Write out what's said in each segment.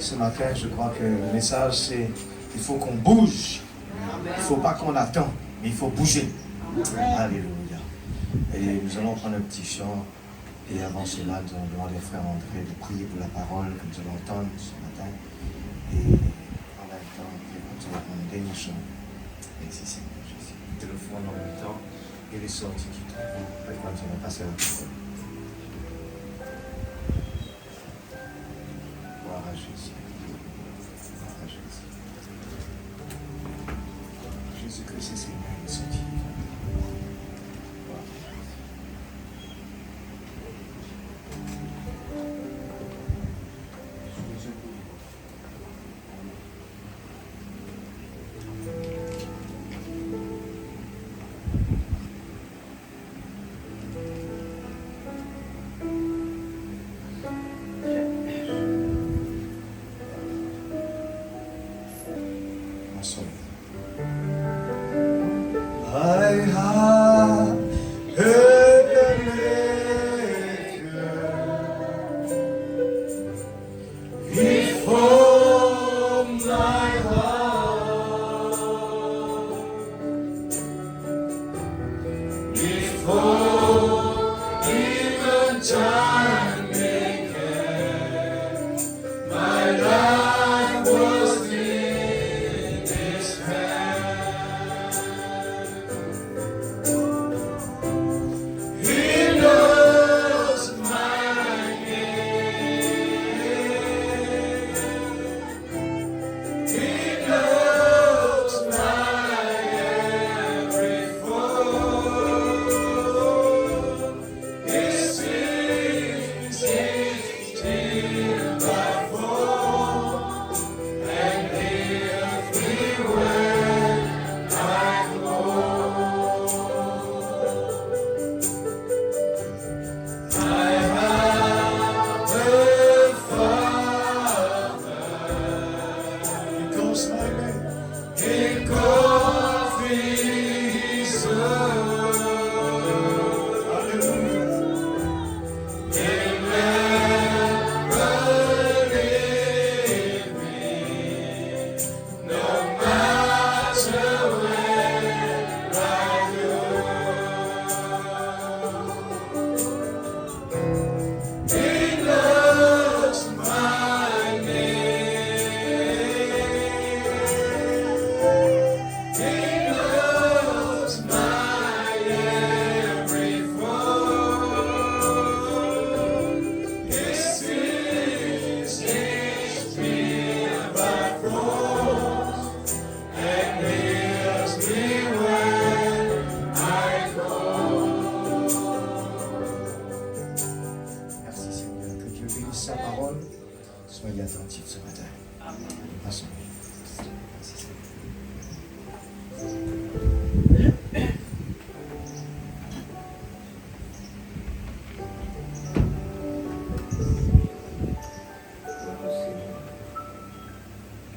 ce matin, je crois que le message, c'est il faut qu'on bouge. Il ne faut pas qu'on attend, mais il faut bouger. Alléluia. Et nous allons prendre un petit chant. Et avant cela, nous allons demander au frère André de prier pour la parole que nous allons entendre ce matin. Et en même temps, nous allons prendre un dernier chant. Merci Seigneur Jésus. Téléphone en même temps. Et les sorties qui trouvent. Maintenant, nous allons passer à la parole. Gloire à Jésus. Gloire à Jésus. Jésus-Christ est Seigneur, il est sorti.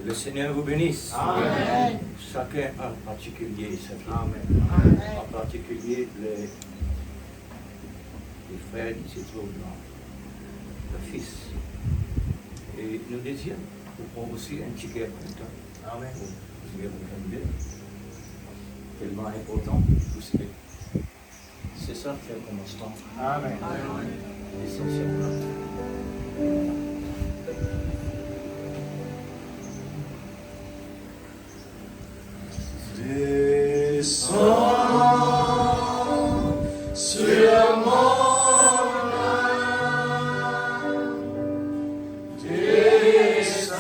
Le Seigneur vous bénisse. Amen. Chacun en particulier, Amen. En particulier les frères qui se trouvent dans le Fils. Et nous désirons pour prendre aussi un petit cœur content. Amen. Vous bien. Tellement important. C'est ça qui est le commencement. Amen. Essentiellement. Descends sur mon âme, descends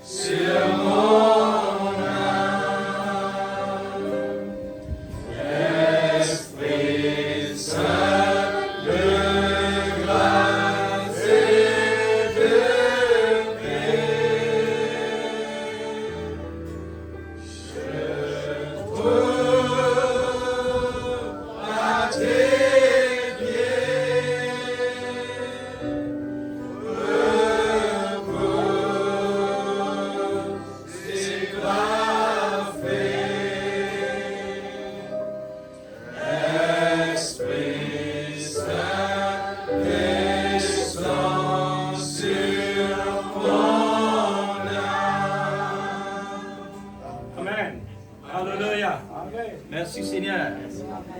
sur mon âme, Esprit Saint de grâce.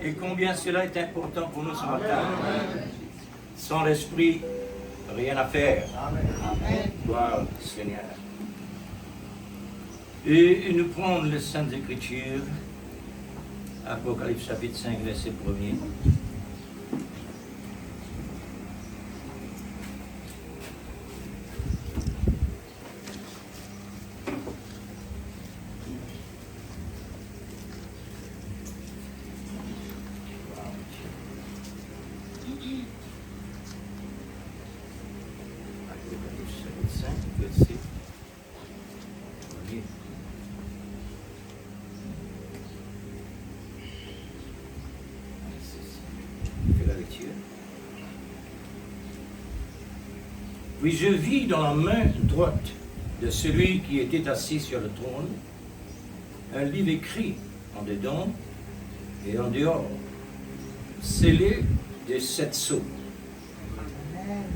Et combien cela est important pour nous ce matin. Sans l'Esprit, rien à faire. Gloire au Seigneur. Et nous prenons les Saintes Écritures, Apocalypse chapitre 5, verset 1er. Puis je vis dans la main droite de celui qui était assis sur le trône un livre écrit en dedans et en dehors, scellé de 7 sceaux.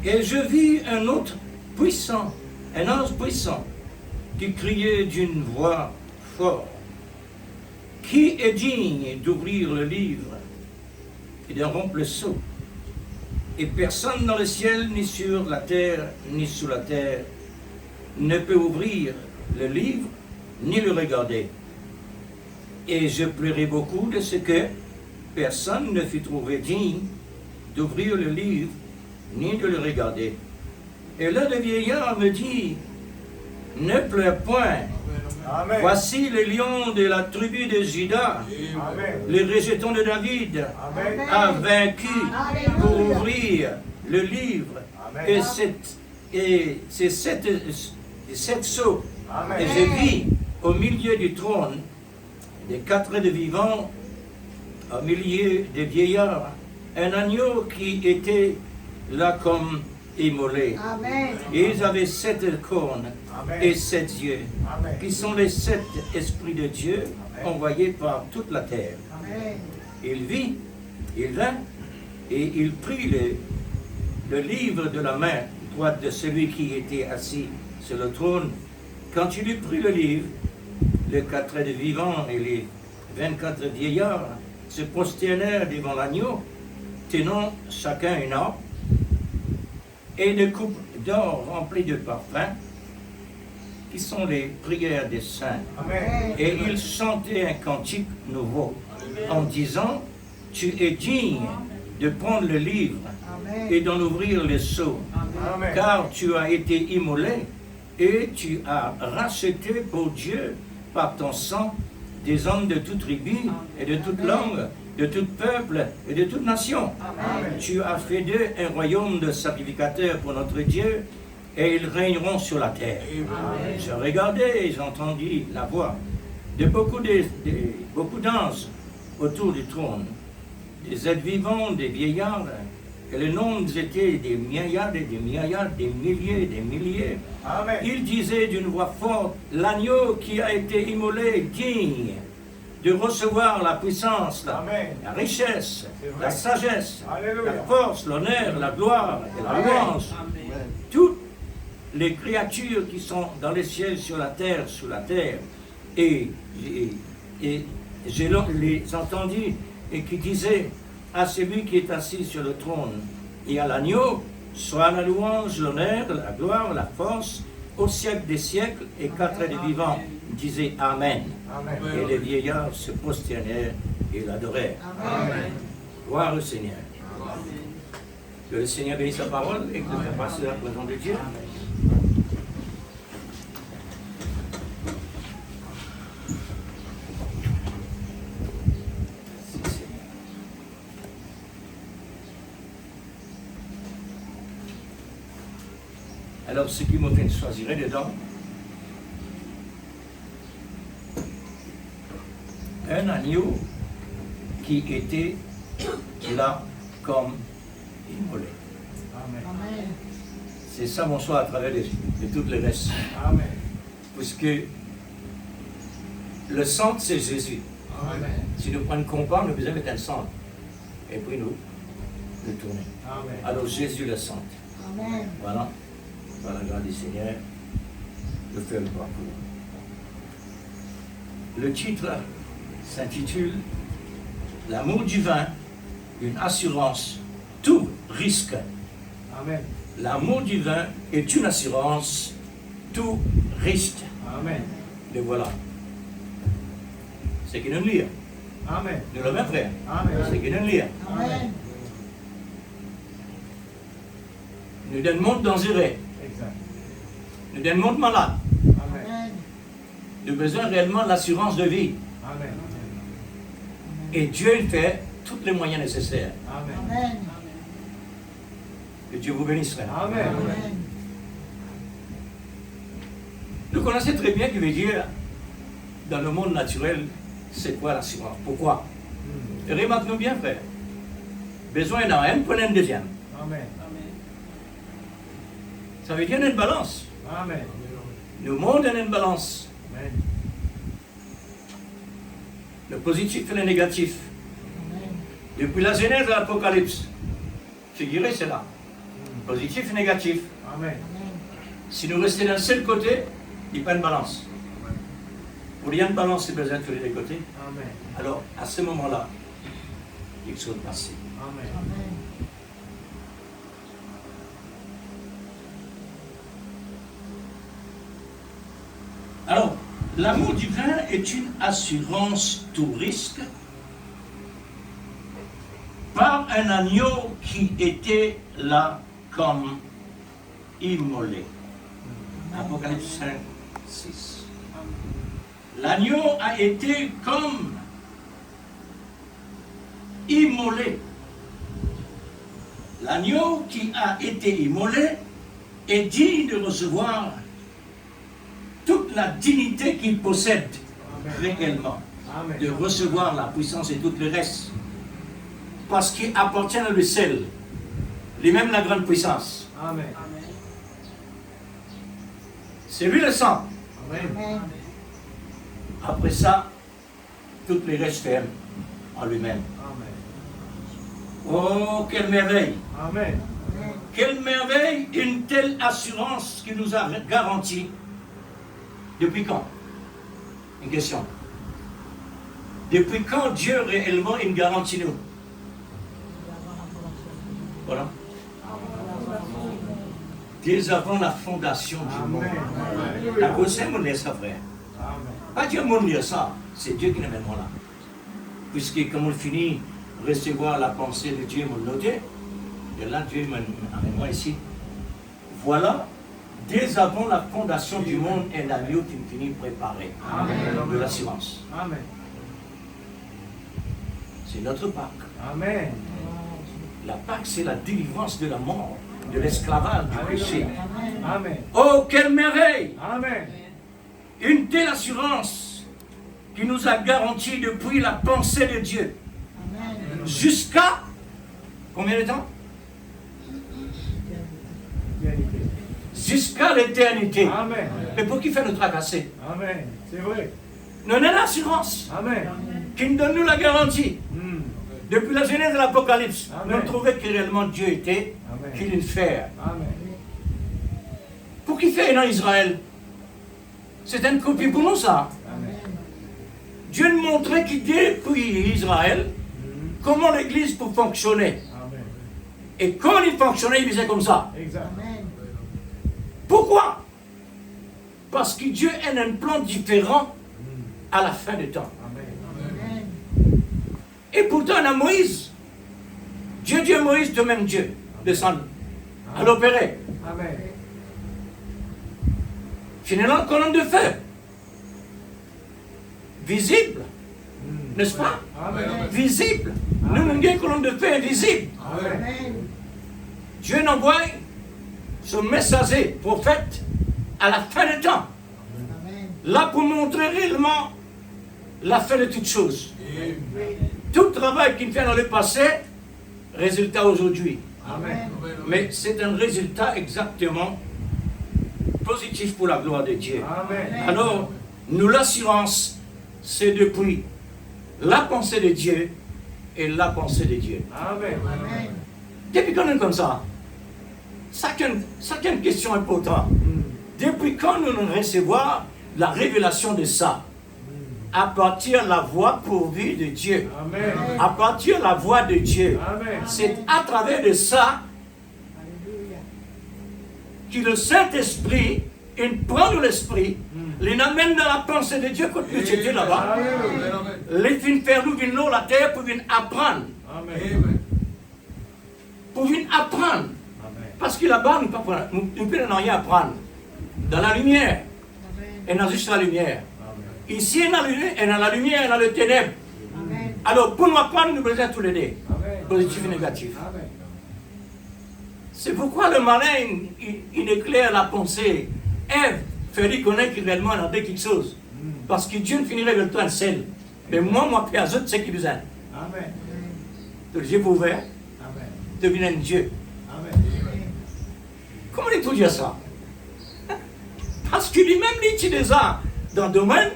Et je vis un autre puissant, un ange puissant, qui criait d'une voix forte: qui est digne d'ouvrir le livre et de rompre le sceau? Et personne dans le ciel, ni sur la terre, ni sous la terre, ne peut ouvrir le livre, ni le regarder. Et je pleurais beaucoup de ce que personne ne fut trouvé digne d'ouvrir le livre, ni de le regarder. Et là, le vieillard me dit: ne pleure point. Amen. Voici le lion de la tribu de Juda, le rejeton de David, Amen, a vaincu pour ouvrir le livre. Amen. Et c'est sept sceaux. Amen. Et je vis au milieu du trône des 4 êtres vivants, au milieu des vieillards, un agneau qui était là comme immolé. Amen. Et ils avaient 7 cornes. Amen. Et 7 yeux, Amen, qui sont les 7 esprits de Dieu, Amen, envoyés par toute la terre. Amen. Il vint et il prit le livre de la main droite de celui qui était assis sur le trône. Quand il eut pris le livre, les 4 êtres vivants et les 24 vieillards se prosternèrent devant l'agneau, tenant chacun une harpe et une coupe d'or remplie de parfums, qui sont les prières des saints. Amen. Et ils chantaient un cantique nouveau, en disant: tu es digne de prendre le livre, Amen, et d'en ouvrir les sceaux, Amen, car tu as été immolé et tu as racheté pour Dieu par ton sang des hommes de toute tribu et de toute langue, de tout peuple et de toute nation. Amen. Tu as fait d'eux un royaume de sacrificateurs pour notre Dieu, et ils régneront sur la terre. Amen. Je regardais et j'entendis la voix de beaucoup d'anges autour du trône, des êtres vivants, des vieillards, et le nombre était des milliards et des milliards, des milliers et des milliers. Amen. Ils disaient d'une voix forte: l'agneau qui a été immolé est digne de recevoir la puissance, la richesse, la sagesse, Alléluia, la force, l'honneur, la gloire et la louange. Toutes les créatures qui sont dans les ciels, sur la terre, sous la terre. Et je les entendis et qui disaient à celui qui est assis sur le trône et à l'agneau: soit la louange, l'honneur, la gloire, la force, au siècle des siècles. Et 4 êtres vivants disaient Amen. Amen. Et les vieillards se prosternèrent et l'adorèrent. Amen. Gloire au Seigneur. Amen. Que le Seigneur bénisse sa parole et que nous passions à la présence de Dieu. Alors, ce qui me fait choisir dedans, un agneau qui était là comme immolé. Amen. C'est ça mon choix à travers de toutes les restes. Amen. Puisque le centre, c'est Jésus. Amen. Si nous prenons compas, nous besoin mettre un centre. Et puis nous le tourner. Amen. Alors Jésus le centre. Amen. Voilà. Par la grâce du Seigneur, de faire le parcours. Le titre s'intitule L'amour divin, une assurance, tout risque. Amen. L'amour divin est une assurance, tout risque. Amen. Le voilà. C'est qu'il nous lire. Amen. Nous le même frère. Amen. C'est qu'il nous lire. Amen. Nous d'un monde dangereux. Exact. Nous d'un monde malade. Amen. Amen. Nous avons besoin réellement de l'assurance de vie. Amen. Et Dieu il fait tous les moyens nécessaires. Amen. Amen. Que Dieu vous bénisse, frère. Amen. Amen. Nous connaissons très bien qu'il veut dire, dans le monde naturel, c'est quoi l'assurance. Pourquoi? Remarque-nous bien, frère. Besoin d'un un, prenez un deuxième. Amen. Ça veut dire une balance. Amen. Le monde a une balance. Amen. Le positif et le négatif. Amen. Depuis la Genèse à l'Apocalypse. Figurez cela. Positif et négatif. Amen. Amen. Si nous restons d'un seul côté, il n'y a pas de balance. Pour qu'il y ait une balance, c'est besoin de tous les deux côtés. Amen. Alors, à ce moment-là, quelque chose passe. Amen. Amen. Alors, l'amour divin est une assurance tout risque par un agneau qui était là comme immolé. Apocalypse 5, 6. L'agneau a été comme immolé. L'agneau qui a été immolé est digne de recevoir toute la dignité qu'il possède réellement, Amen. de recevoir la puissance et tout le reste, parce qu'il appartient à lui seul, lui-même la grande puissance. Amen. C'est lui le sang. Amen. Amen. Après ça, tout le reste ferme en lui-même. Amen. Oh, quelle merveille! Amen. Quelle merveille, une telle assurance qui nous a garantie. Depuis quand? Une question. Depuis quand Dieu réellement une garantie nous? Voilà. Dès avant la fondation du monde. Amen. La conseil mon lire ça, frère. Amen. Pas Dieu mon lire ça, c'est Dieu qui nous met là. Puisque comme on finit recevoir la pensée de Dieu, mon noté, et là Dieu m'amène moi ici. Voilà. Dès avant la fondation du monde, un agneau qui finit préparé de l'assurance. Amen. C'est notre Pâque. Amen. La Pâque, c'est la délivrance de la mort, de l'esclavage, du péché. Amen. Oh, quelle merveille! Amen. Une telle assurance qui nous a garanti depuis la pensée de Dieu Amen. jusqu'à combien de temps? Jusqu'à l'éternité. Amen. Mais pour qui fait nous tracasser? Amen. C'est vrai. Nous avons l'assurance Amen. qui nous donne nous la garantie. Depuis la Genèse de l'Apocalypse, Amen. nous trouvons que réellement Dieu était Amen. qu'il fait. Amen. Pour qui fait dans Israël? C'est une copie pour nous ça. Amen. Dieu nous montrait qu'il depuis Israël comment l'Église peut fonctionner. Amen. Et quand il fonctionnait, il faisait comme ça. Exact. Amen. Pourquoi? Parce que Dieu a un plan différent à la fin du temps. Amen. Amen. Et pourtant, dans Moïse, Dieu dit à Moïse, de même Dieu, descend à l'opérer. Amen. Finalement, colonne de feu. Visible, n'est-ce pas? Amen. Visible. Nous, nous avons une colonne de feu invisible. Amen. Amen. Dieu envoie son messager, prophète, à la fin du temps. Amen. Là pour montrer réellement la fin de toutes choses. Tout travail qu'il fait dans le passé, résultat aujourd'hui. Amen. Mais c'est un résultat exactement positif pour la gloire de Dieu. Amen. Alors, nous l'assurance, c'est depuis la pensée de Dieu et la pensée de Dieu. Amen. Amen. Depuis quand on est comme ça, chacune question importante. Depuis quand nous recevons la révélation de ça? à partir de la voie pourvue de Dieu. Amen. À partir de la voie de Dieu. Amen. C'est à travers de ça Alléluia. que le Saint-Esprit, il prend de l'Esprit, il amène dans la pensée de Dieu quand nous étions là-bas. Les fins faire nous venir la terre pour venir apprendre. Amen. Pour venir apprendre. Amen. Parce que là-bas, nous ne pouvons rien apprendre. Dans la lumière, Amen. et dans juste la lumière. Amen. Ici, dans la lumière, et dans la lumière, et dans le ténèbre. Amen. Alors, pour nous apprendre, nous besoin tous les deux. Amen. Positif et négatif. Amen. C'est pourquoi le malin, il éclaire la pensée. Ève, fait connaître réellement dans quelque chose. Parce que Dieu ne finirait avec toi un seul. Mais moi, puis à eux, c'est qui besoin. Amen. Donc, les yeux ouverts, Amen. devenir un Dieu. Amen. Comment il peut dire ça? Parce que lui-même, il utilise déjà dans le domaine,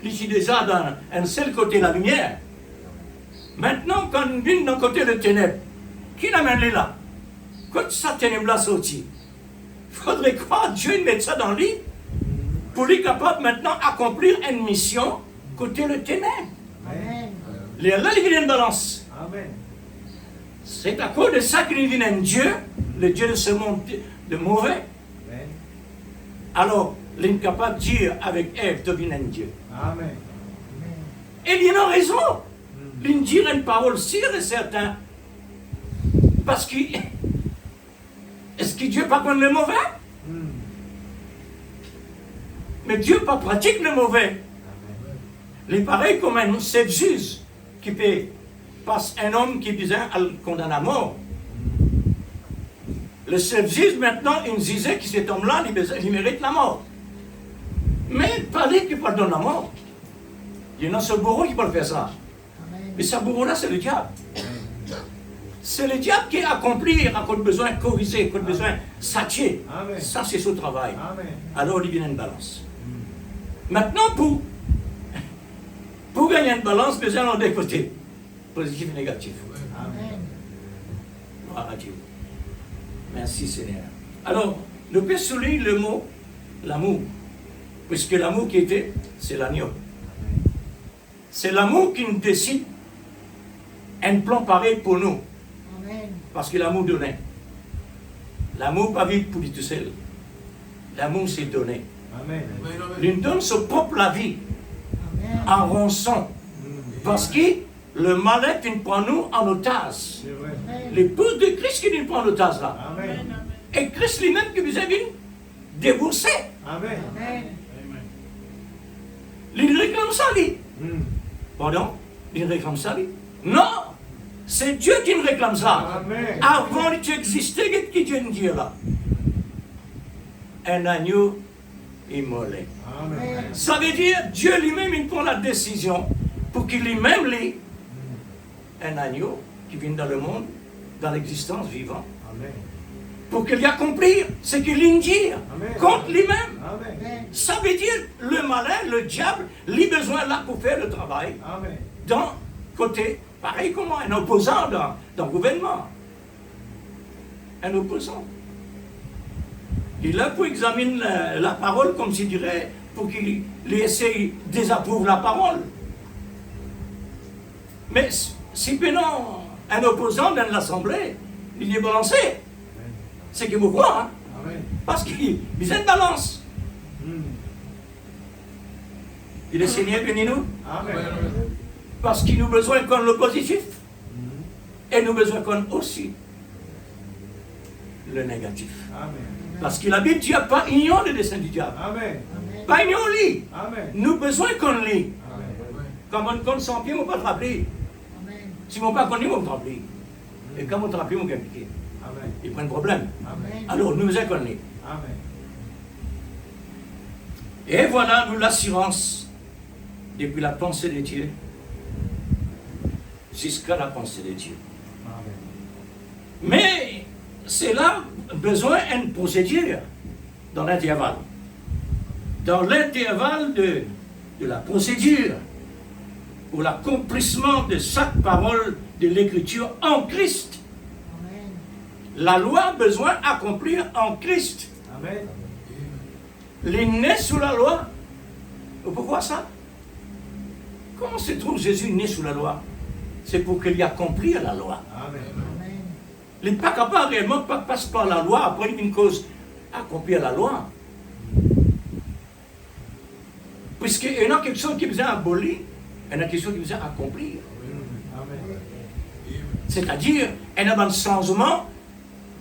il utilise déjà dans un seul côté la lumière. Maintenant, quand on vient d'un côté le ténèbre, qui l'amène là? Quand ça ténèbre-là sorti, il faudrait croire Dieu mette ça dans lui pour lui capable maintenant accomplir une mission côté le ténèbre. Amen. Là, il vient une balance. Amen. C'est à cause de ça qu'il vient un Dieu, le Dieu de ce monde de mauvais. Amen. Alors, il est capable de dire avec Ève, devine un Dieu. Amen. Et il a raison. Il dit une parole sûre et certaine. Parce que, est-ce que Dieu n'est pas contre le mauvais? Mais Dieu pas pratique le mauvais. Il est pareil comme un chef-juge qui peut passer un homme qui disait à le condamner à mort. Le chef-juge maintenant, il disait que cet homme-là, il mérite la mort. Mais il parlait qu'il pardonne la mort. Il y a un seul bourreau qui peut faire ça. Amen. Mais ce bourreau-là, c'est le diable. C'est le diable qui accomplit, a besoin de corriger, a besoin de s'attirer. Amen. Ça, c'est son travail. Amen. Alors, il vient une balance. Maintenant, pour gagner une balance, nous allons des côtés, positif et négatif. Amen. Gloire à Dieu. Merci Seigneur. Alors, nous pouvons souligner le mot l'amour. Puisque l'amour qui était, c'est l'agneau. C'est l'amour qui nous décide un plan pareil pour nous. Amen. Parce que l'amour donnait. L'amour pas vivre pour lui tout seul. L'amour c'est donner. Amen. Il donne son propre la vie Amen. en rançon. Parce que le malin qui nous prend nous en otage. C'est vrai. L'épouse de Christ qui nous prend en otage là. Amen. Et Christ lui-même qui vous a vu débourser. Amen. Amen. Il réclame ça, lui. Pardon? Il réclame ça, lui? Non! C'est Dieu qui me réclame ça. Amen. Avant que tu existais, qu'est-ce que Dieu nous dit là? Un agneau immolé. Amen. Ça veut dire, Dieu lui-même, il prend la décision pour qu'il lui-même ait un agneau qui vient dans le monde, dans l'existence vivante, Amen. pour qu'il accomplisse ce qu'il vient dire Amen. contre lui-même. Amen. Amen. Ça veut dire, le malin, le diable, il a besoin là pour faire le travail. Amen. Dans côté, pareil comme un opposant dans le gouvernement. Un opposant. Il est là pour examiner la parole, comme je dirais, pour qu'il essaye de désapprouver la parole. Mais si maintenant un opposant dans l'Assemblée, il est balancé, c'est qu'il vous croit, hein? Amen. Parce qu'il a une balance. Il est Seigneur, bénis-nous. Amen. Parce qu'il nous besoin qu'on le positif. Et nous besoin qu'on aussi le négatif. Amen. Parce que la Bible dit pas ignon le dessein du diable. Amen. Amen. Pas ignon lui. Amen. Nous besoin qu'on lit. Amen. Quand on compte 100 pieds, on ne peut pas te rappeler. Amen. Si on ne pas connu, on te rappeler. Et quand on te rappelle, on peut impliquer. Amen. Il prend un problème. Amen. Alors, nous besoin qu'on lit. Amen. Et voilà, nous l'assurance depuis la pensée de Dieu jusqu'à la pensée de Dieu. Amen. Mais c'est là besoin d'une procédure dans l'intervalle. Dans l'intervalle de la procédure pour l'accomplissement de chaque parole de l'Écriture en Christ. Amen. La loi a besoin d'accomplir en Christ. Amen. Les nés sous la loi. Pourquoi ça? Comment se trouve Jésus né sous la loi? C'est pour qu'il y accomplit la loi. Amen. Amen. Il n'est pas capable réellement de passer par la loi, après une cause, accomplir la loi. Puisqu'il y a quelque chose qui besoin abolir, il y a quelque chose qui besoin accomplir. Amen. C'est-à-dire, il y a un changement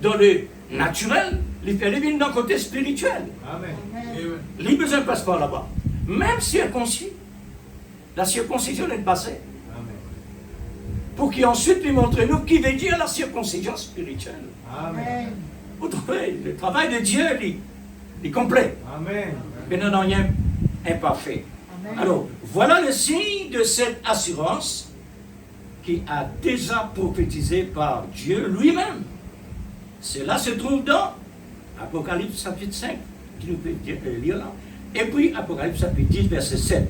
dans le naturel, il fait vient dans le côté spirituel. Amen. Il besoin de passer par là-bas. Même circoncis, la circoncision est passée. Amen. Pour qu'ensuite lui montre nous qui veut dire la circoncision spirituelle. Amen. Vous trouvez, le travail de Dieu, il est complet. Amen. Mais non, rien imparfait. Amen. Alors, voilà le signe de cette assurance qui a déjà prophétisé par Dieu lui-même. Cela se trouve dans Apocalypse chapitre 5, qui nous peut lire là. Et puis Apocalypse chapitre 10, verset 7,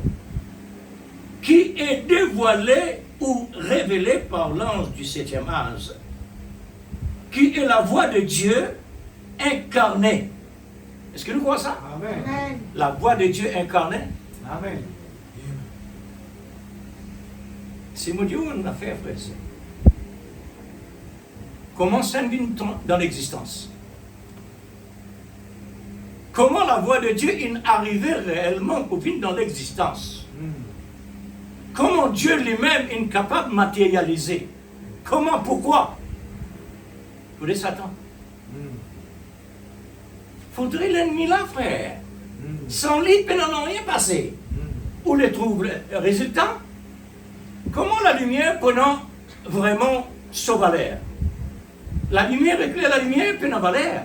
qui est dévoilé ou révélé par l'ange du 7e âge, qui est la voix de Dieu incarnée. Est-ce que nous croyons ça? Amen. Amen. La voix de Dieu incarnée. Amen. C'est mon Dieu, on a fait, frère. Comment ça vient dans l'existence? Comment la voix de Dieu est arrivée réellement pour venir dans l'existence? Comment Dieu lui-même est capable de matérialiser? Comment? Pourquoi? Pour les Satan. Faudrait l'ennemi là, frère. Sans lui, il n'en rien passé. Où les trouve le résultat? Comment la lumière prenant vraiment sa valeur? La lumière éclaire la lumière, puis n'a valeur.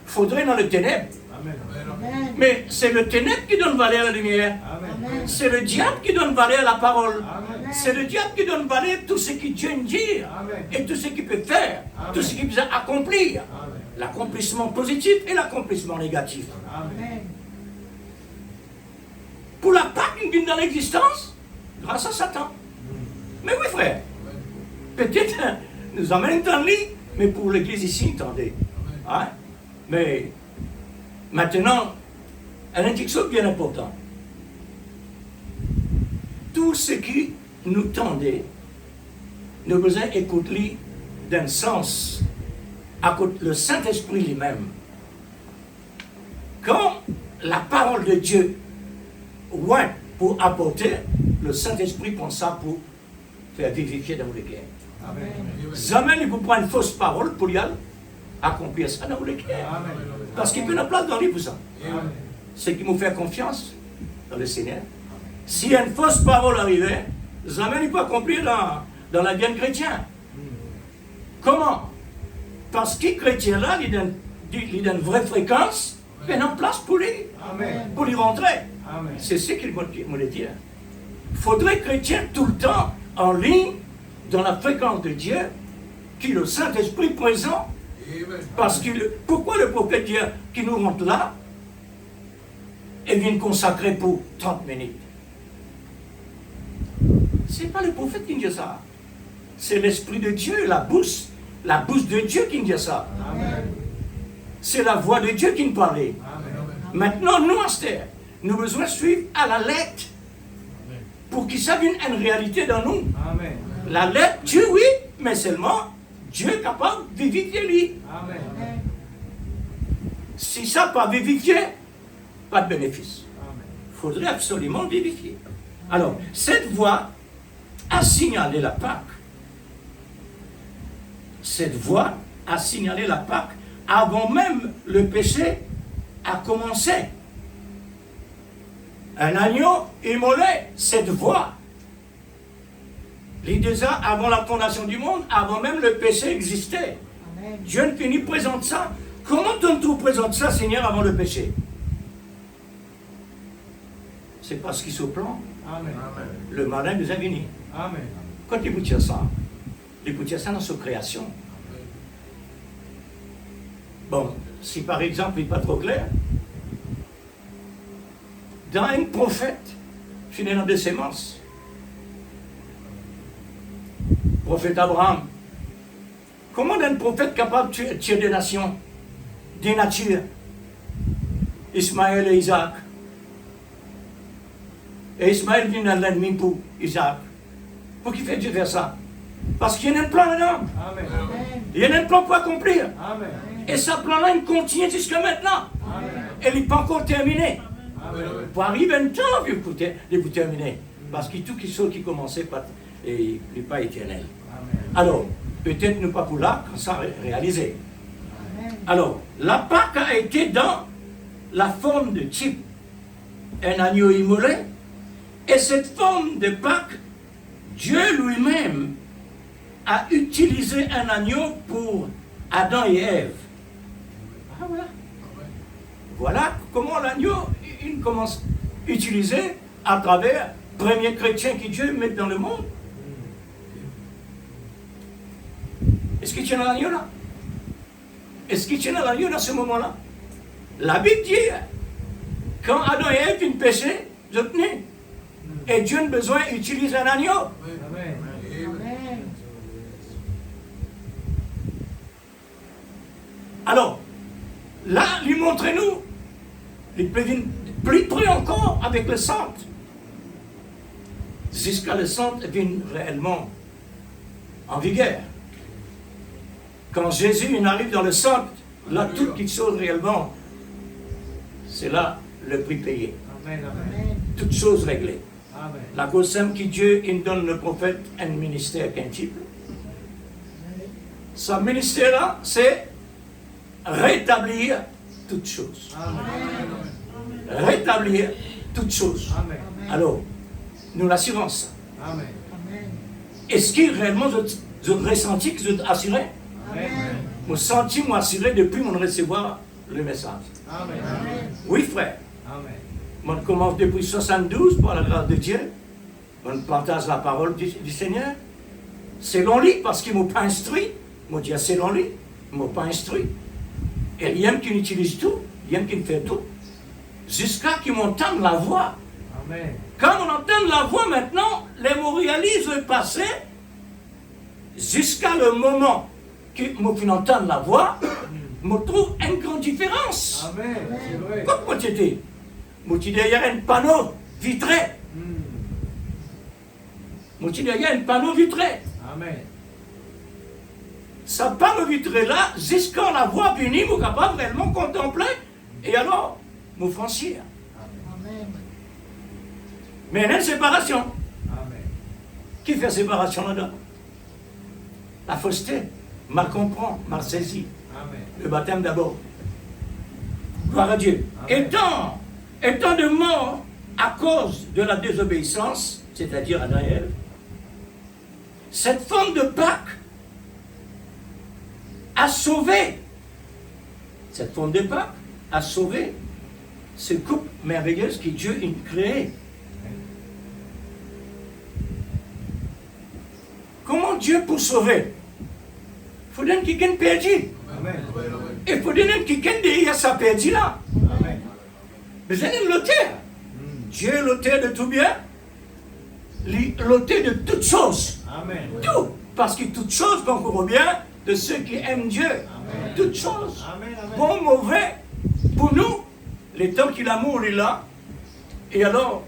Faudrait dans le ténèbre. Amen. Amen. Mais c'est le ténèbre qui donne valeur à la lumière. Amen. C'est le diable qui donne valeur à la parole. Amen. C'est le diable qui donne valeur à tout ce qui Dieu dit Amen. et tout ce qu'il peut faire, Amen. tout ce qu'il peut accomplir. Amen. L'accomplissement positif et l'accomplissement négatif. Amen. Amen. Pour la Pâque qui vient dans l'existence, grâce à Satan. Mais oui, frère. Peut-être nous amène dans le lit, mais pour l'église ici, attendez. Hein? Mais maintenant, elle a quelque chose de bien important. Tout ce qui nous tendait, nous besoin écouter d'un sens, à cause le Saint-Esprit lui-même. Quand la parole de Dieu ouais, pour apporter, le Saint-Esprit prend ça pour faire vivifier dans le cœur. Amen. Jamais il ne peut prendre une fausse parole pour y aller accomplir ça dans le cœur. Amen. Parce qu'il peut la place dans lui pour ça. Amen. C'est qu'il me fait confiance dans le Seigneur. Si une fausse parole arrivait, jamais il peut accomplir dans la vie chrétienne. Comment? Parce que chrétien là, il donne une vraie fréquence, il y a une place pour lui, Amen. pour lui rentrer. Amen. C'est ce qu'il me dit. Il faudrait chrétien tout le temps en ligne, dans la fréquence de Dieu, qui est le Saint-Esprit présent. Parce que pourquoi le prophète dit qu'il nous rentre là et vient consacrer pour 30 minutes? Ce n'est pas le prophète qui dit ça. C'est l'Esprit de Dieu, la bouche de Dieu qui dit ça. Amen. C'est la voix de Dieu qui nous parlait. Amen. Maintenant, nous, Esther, nous avons besoin de suivre à la lettre pour qu'il ça devienne une réalité dans nous. Amen. La lettre, Dieu, oui, mais seulement Dieu est capable de vivifier lui. Amen. Amen. Si ça n'a pas vivifié, pas de bénéfice. Amen. Il faudrait absolument vivifier. Alors, cette voix a signalé la Pâque. Cette voix a signalé la Pâque avant même le péché a commencé. Un agneau immolé, cette voix. Les déjà avant la fondation du monde, avant même le péché existait. Amen. Dieu ne finit présente ça. Comment tu présentes ça, Seigneur, avant le péché? C'est parce qu'il se plante. Amen. Le malin nous a venu. Amen. Quand il vous tire ça, il vous tire ça dans sa création. Bon, si par exemple il n'est pas trop clair, dans un prophète, fini dans des semences. Prophète Abraham. Comment un prophète capable de tuer des nations, des natures? Ismaël et Isaac. Et Ismaël vient à l'ennemi pour Isaac. Pour qui fait Dieu faire ça? Parce qu'il y a un plan là-dedans. Amen. Il y a un plan pour accomplir. Amen. Et ce plan-là, il continue jusqu'à maintenant. Amen. Et il n'est pas encore terminé. Amen. Pour arriver un temps de vous terminer. Parce que tout chose qui commençait n'est pas éternel. Amen. Alors, peut-être ne pas pour là, quand ça réalisé. Amen. Alors, la Pâque a été dans la forme de type. Un agneau immolé. Et cette forme de Pâque, Dieu lui-même a utilisé un agneau pour Adam et Ève. Ah voilà. Voilà comment l'agneau, il commence à utiliser à travers le premier chrétien que Dieu met dans le monde. Est-ce qu'il tient l'agneau là? Est-ce qu'il tient l'agneau dans ce moment-là? La Bible dit, quand Adam et Ève viennent pécher, ils ont tenu. Et Dieu a besoin d'utiliser un agneau. Amen. Amen. Alors, là, lui montrez-nous, il prévient plus près encore avec le sang. Jusqu'à le sang vienne réellement en vigueur. Quand Jésus arrive dans le sang, là, tout qui chose réellement, c'est là le prix payé. Amen. Amen. Amen. Toute chose réglée. Amen. La cause simple que Dieu il donne le prophète un ministère qu'un type. Ce ministère-là, c'est rétablir toutes choses. Amen. Rétablir toutes choses. Amen. Alors, nous l'assurons ça. Amen. Amen. Est-ce que réellement je ressenti que je assuré? Amen. Je senti moi assuré depuis mon recevoir le message. Amen. Amen. Oui, frère. Amen. On commence depuis 72 par la grâce de Dieu. On partage la parole du Seigneur. Selon lui, parce qu'il ne m'a pas instruit. Moi, dis selon lui, il ne m'a pas instruit. Et rien qu'il utilise tout, rien qu'il fait tout, jusqu'à qu'il m'entende la voix. Amen. Quand on entend la voix maintenant, les mots réalisent le passé, jusqu'à le moment que je entends la voix, je trouve une grande différence. Amen. C'est vrai. Comme moi, tu dis, moi, tu dis, il y a un panneau vitré. Moi, tu dis, il y a un panneau vitré. Amen. Ce panneau vitré-là, jusqu'à la voix bénie, je suis capable de réellement contempler, et alors, me franchir. Amen. Mais il y a une séparation. Amen. Qui fait séparation là-dedans? La fausseté, mal comprend, mal saisi. Amen. Le baptême d'abord. Gloire à Dieu. Amen. Étant de mort à cause de la désobéissance, c'est-à-dire Adam et Ève, cette forme de Pâques a sauvé. Cette forme de Pâques a sauvé ce couple merveilleux que Dieu a créé. Comment Dieu pour sauver? Il faut donner quelqu'un perdu. Amen. Il faut donner quelqu'un derrière sa perdu là. Amen. Mais c'est l'auteur. Dieu est l'auteur de tout bien. L'auteur de toutes choses. Amen. Tout. Parce que toutes choses concourent bien de ceux qui aiment Dieu. Amen. Toutes choses. Amen. Amen. Bon, mauvais. Pour nous, les temps que l'amour est là. Et alors,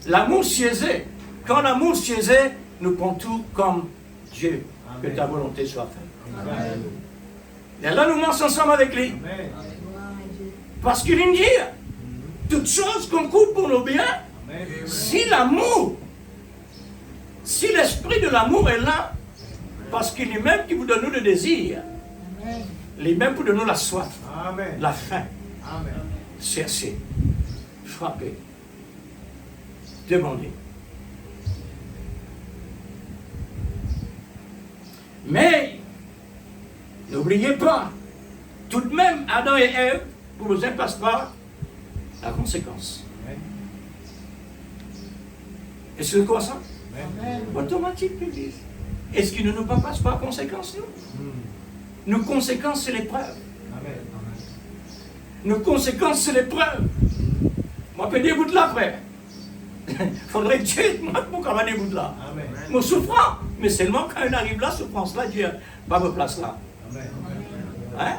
l'amour siésé. Quand l'amour siésé, nous prenons tout comme Dieu. Que Amen. ta volonté soit faite. Amen. Et là, nous marchons ensemble avec lui. Amen. Gloire à Dieu. Parce qu'il dit, toutes choses concourent pour nos biens. Amen. Si l'amour, si l'esprit de l'amour est là, parce qu'il est même qui vous donne nous le désir, Amen. il est même pour donner nous la soif, Amen. la faim, Amen. chercher, frapper, demander. Mais, n'oubliez pas, tout de même, Adam et Ève, pour nous passe par la conséquence. Amen. Et c'est quoi ça? Amen. Automatique, l'Église. Est-ce qu'il ne nous passe pas conséquence, nous? Nos conséquences, c'est l'épreuve. Amen. Nos conséquences, c'est l'épreuve. Moi, je peux dire, vous de là, frère. Faudrait que Dieu moi pour qu'on va des bouts de là. Amen. Mon souffrant, mais seulement quand il arrive là, souffrance là, Dieu va me place là. Amen. Hein?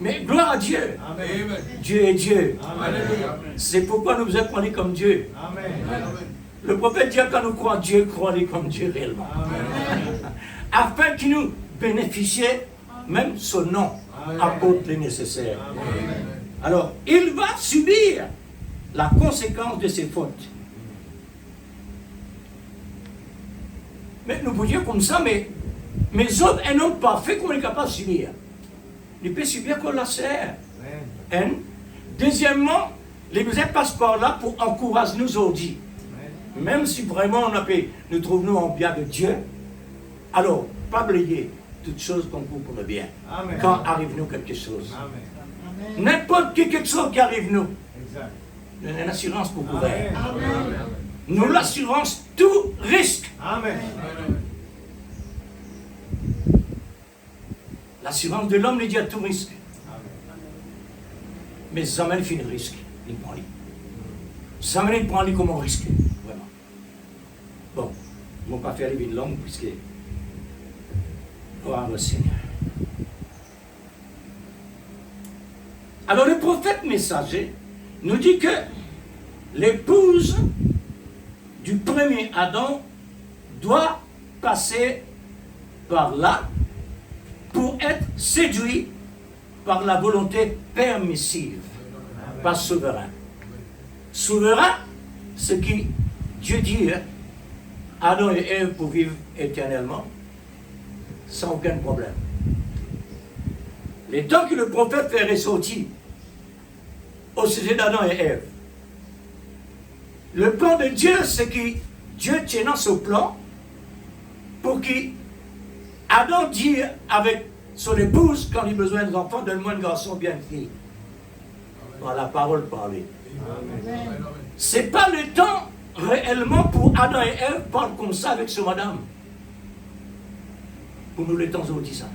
Mais gloire à Dieu. Amen. Dieu est Dieu. Amen. C'est pourquoi nous vous apprenons comme Dieu. Amen. Le prophète dit quand nous croyons Dieu, croyez comme Dieu réellement. Amen. Afin qu'il nous bénéficie même son nom, apporte le nécessaire. Amen. Alors, il va subir la conséquence de ses fautes. Mais nous pouvons dire comme ça, mais autres, un homme parfait, comment il est capable de subir? Il peut subir comme la serre. Amen. Deuxièmement, les besoins passent par là pour encourager nous aujourd'hui. Même si vraiment nous trouvons en bien de Dieu, alors, pas oublier toutes choses concourent pour le bien. Amen. Quand arrive nous quelque chose. Amen. Amen. N'importe quelque chose qui arrive nous, Exact. il y a une assurance pour couvrir. Amen. Nous l'assurance tout risque. Amen. L'assurance de l'homme, il dit à tout risque. Amen. Mais jamais il fait un risque. Il prend lui. Jamais il prend lui comme un risque. Vraiment. Bon, je ne vais pas faire une longue puisque. Gloire au Seigneur. Alors le prophète messager nous dit que l'épouse du premier Adam doit passer par là pour être séduit par la volonté permissive, pas souverain. Souverain, ce qui Dieu dit, Adam et Ève pour vivre éternellement, sans aucun problème. Les temps que le prophète fait ressortir au sujet d'Adam et Ève, le plan de Dieu, c'est que Dieu tient dans ce plan pour qu'Adam dise avec son épouse, quand il a besoin d'enfants, donne-moi un garçon bien fille. Par la parole parlée. Amen. Ce n'est pas le temps réellement pour Adam et Ève parler comme ça avec ce madame. Pour nous, le temps aujourd'hui, ça.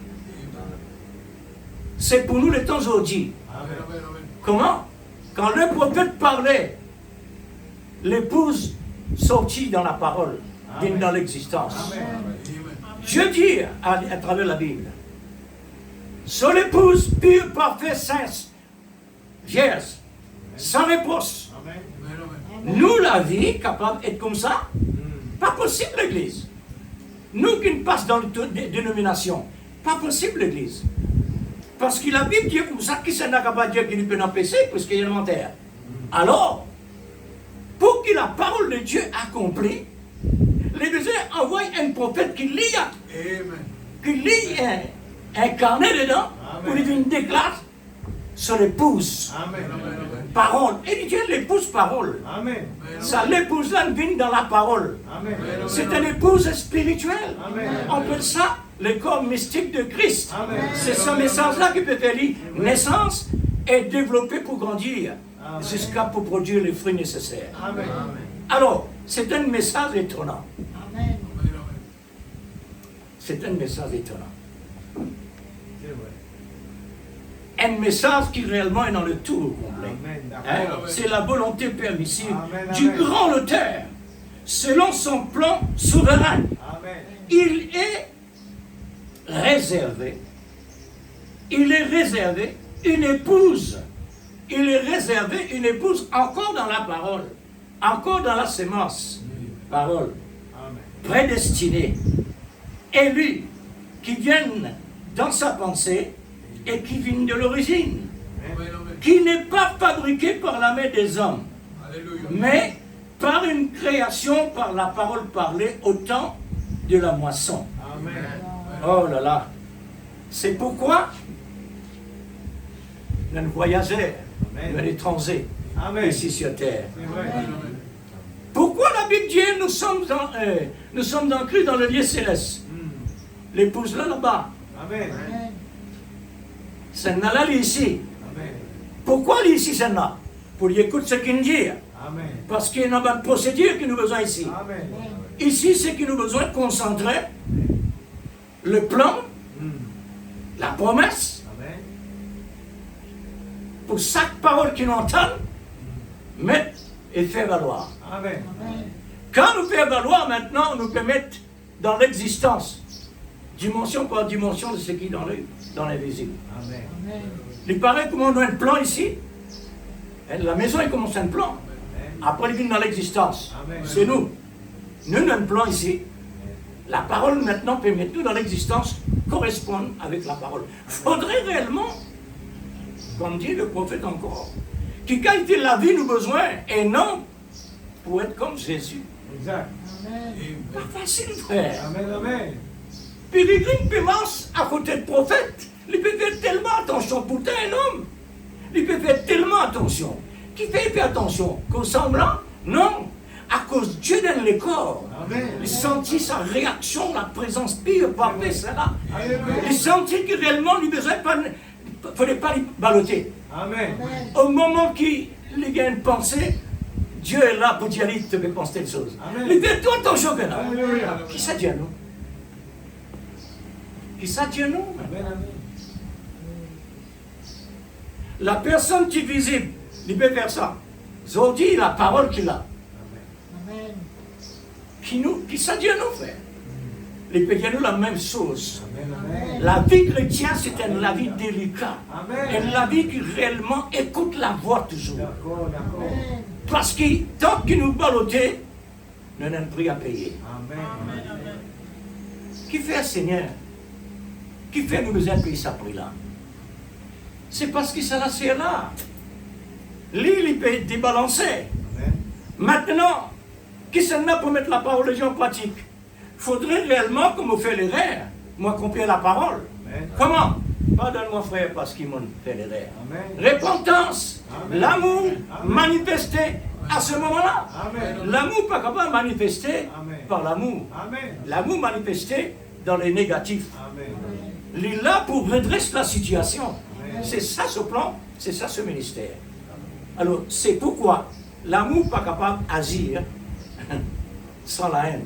C'est pour nous le temps aujourd'hui. Amen. Comment? Quand le prophète parlait, l'épouse sortit dans la parole, vient dans l'existence. Amen. Dieu dit à travers la Bible, son épouse pure, parfaite, sainte, vierge, sans réponse. Amen. Nous, la vie, capable d'être comme ça, pas possible l'Église. Nous qui ne passons dans les dénominations, pas possible l'Église. Parce que la Bible dit comme ça, qui s'en a capable de dire qu'il peut en pécher, puisqu'il est élémentaire. Alors, pour que la parole de Dieu accomplie, les besoins envoient un prophète qui lit un carnet dedans, pour lui déclare son épouse. Amen. Parole. Et Dieu l'épouse parole. Amen. Ça, l'épouse là vient dans la parole. Amen. C'est une épouse spirituelle. Amen. On appelle ça le corps mystique de Christ. Amen. C'est ce message-là qui peut faire naissance et développer pour grandir, Amen. jusqu'à pour produire les fruits nécessaires. Amen. Alors, c'est un message étonnant. Amen. C'est un message étonnant. C'est vrai. Un message qui réellement est dans le tout complet. Amen. Hein? D'accord. C'est la volonté permissive Amen, du amen. grand auteur, selon son plan souverain. Amen. Il est réservé une épouse. Il est réservé une épouse encore dans la parole, encore dans la sémence. Parole. Amen. Prédestinée, élue, qui viennent dans sa pensée et qui viennent de l'origine, qui n'est pas fabriquée par la main des hommes, mais par une création, par la parole parlée au temps de la moisson. Amen. Oh là là! C'est pourquoi les voyageurs, Amen. les étrangers, Amen. ici sur terre. C'est vrai. Pourquoi la Bible dit nous sommes ancrés dans le lieu céleste? L'épouse là-bas, Amen. Amen. celle-là là, ici. Amen. Pourquoi elle est ici celle-là? Pour y écouter ce qu'il dit. Amen. Parce qu'il y a une procédure qui nous besoin ici. Amen. Ici, c'est qu'il nous besoin de concentrer le plan, la promesse, Amen. pour chaque parole qu'ils entendent, mettre et faire valoir. Amen. Amen. Quand nous faisons valoir maintenant, nous peut mettre dans l'existence, dimension par dimension de ce qui est dans l'invisible. Amen. Amen. Il paraît comme on a un plan ici. La maison, il commence un plan. Après, il vient dans l'existence. C'est nous. Nous avons un plan ici. La parole, maintenant, peut mettre nous dans l'existence, correspondre avec la parole. Il faudrait réellement, comme dit le prophète encore, qui qualité la vie nous besoin, et non pour être comme Jésus. Exact. Amen. Pas facile, frère. Amen, amen. Pérégrine Pémence, à côté de prophète, il peut faire tellement attention pour un homme. Il peut faire tellement attention. Qui fait attention? Qu'au semblant? Non. À cause de Dieu dans le corps. Amen. Il sentit sa réaction, la présence pure, parfait, cela. Alléluia. Il sentit que réellement, il ne fallait pas lui balloter. Amen. Amen. Au moment qu'il y a une pensée, Dieu est là pour dire, il te fait penser telle chose. Amen. Il fait tout attention que là. Alléluia. Qui ça dit à nous? Qui ça dit à nous? Amen, amen. La personne qui est visible, il peut faire ça. Zodi, la parole qu'il a. Amen. Qui ça dit à nous, frère? Il peut dire nous la même chose. Amen, amen. La vie chrétienne, c'est une vie délicate. Amen. Une la vie qui réellement écoute la voix toujours. D'accord, d'accord. Amen. Parce que tant qu'il nous ballotait, nous n'avons prix à payer. Amen. Qui fait, Seigneur? Qui fait nous besoin de payer ça prix-là? C'est parce que ça c'est là. L'île, il peut être débalancé. Amen. Maintenant, qui s'en a pour mettre la parole de Dieu en pratique? Il faudrait réellement qu'on me fait l'erreur. Moi, comprendre la parole. Amen. Comment? Pardonne-moi, frère, parce qu'ils m'ont fait l'erreur. Amen. Repentance, Amen. l'amour Amen. manifesté à ce moment-là. Amen. L'amour pas capable de manifester Amen. par l'amour. Amen. L'amour manifesté dans les négatifs. Amen. Il est là pour redresser la situation. Amen. C'est ça ce plan, c'est ça ce ministère. Alors, c'est pourquoi l'amour pas capable d'agir sans la haine,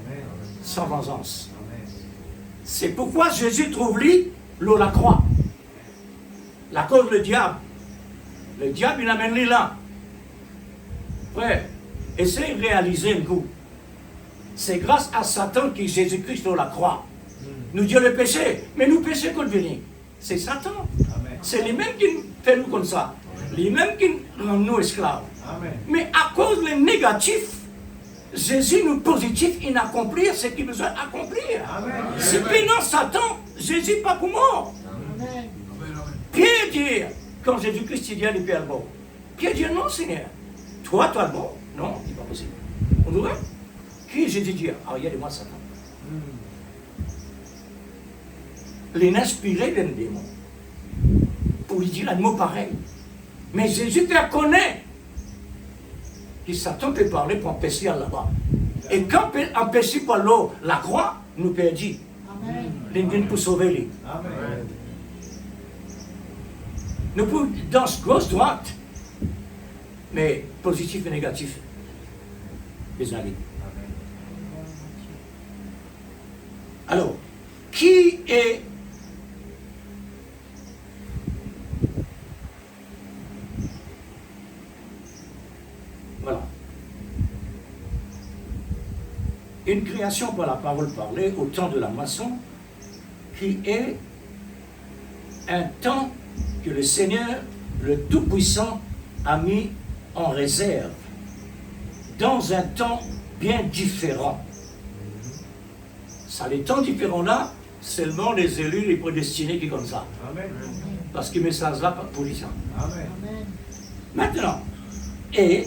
Amen. sans vengeance. Amen. C'est pourquoi Jésus trouve lui, l'eau la croix. La cause le diable. Le diable, il amène lui là. Frère, essayez de réaliser un coup. C'est grâce à Satan que Jésus-Christ l'eau la croix. Nous dit le péché, mais nous péchons qu'on devient. C'est Satan. Amen. C'est lui-même qui nous fait nous comme ça. Lui-même qui rend nous esclaves. Amen. Mais à cause des négatifs, Jésus nous positif, il accomplir ce qu'il a besoin d'accomplir. Amen. Si pénant Satan, Jésus pas pour mort. Amen. Pierre dit, quand Jésus-Christ dit à l'Épée bon, Pierre dit non Seigneur, toi le bon. Non, c'est pas possible. On dirait, qui Jésus dit, ah regardez-moi Satan. L'inspiré d'un démon. Pour lui dire un mot pareil. Mais Jésus te connaît. Que Satan peut parler pour empêcher là-bas. Et quand empêcher par l'eau la croix, nous perdit. Amen. L'Indien pour sauver lui. Amen. Nous pouvons dans gauche-droite. Mais positif et négatif. Les amis. Alors, qui est voilà. Une création par la parole parlée au temps de la moisson, qui est un temps que le Seigneur, le Tout-Puissant, a mis en réserve, dans un temps bien différent. Ça, les temps différents là, seulement les élus, les prédestinés qui comme ça. Amen. Parce que message là, pour les gens. Amen. Amen. Maintenant, et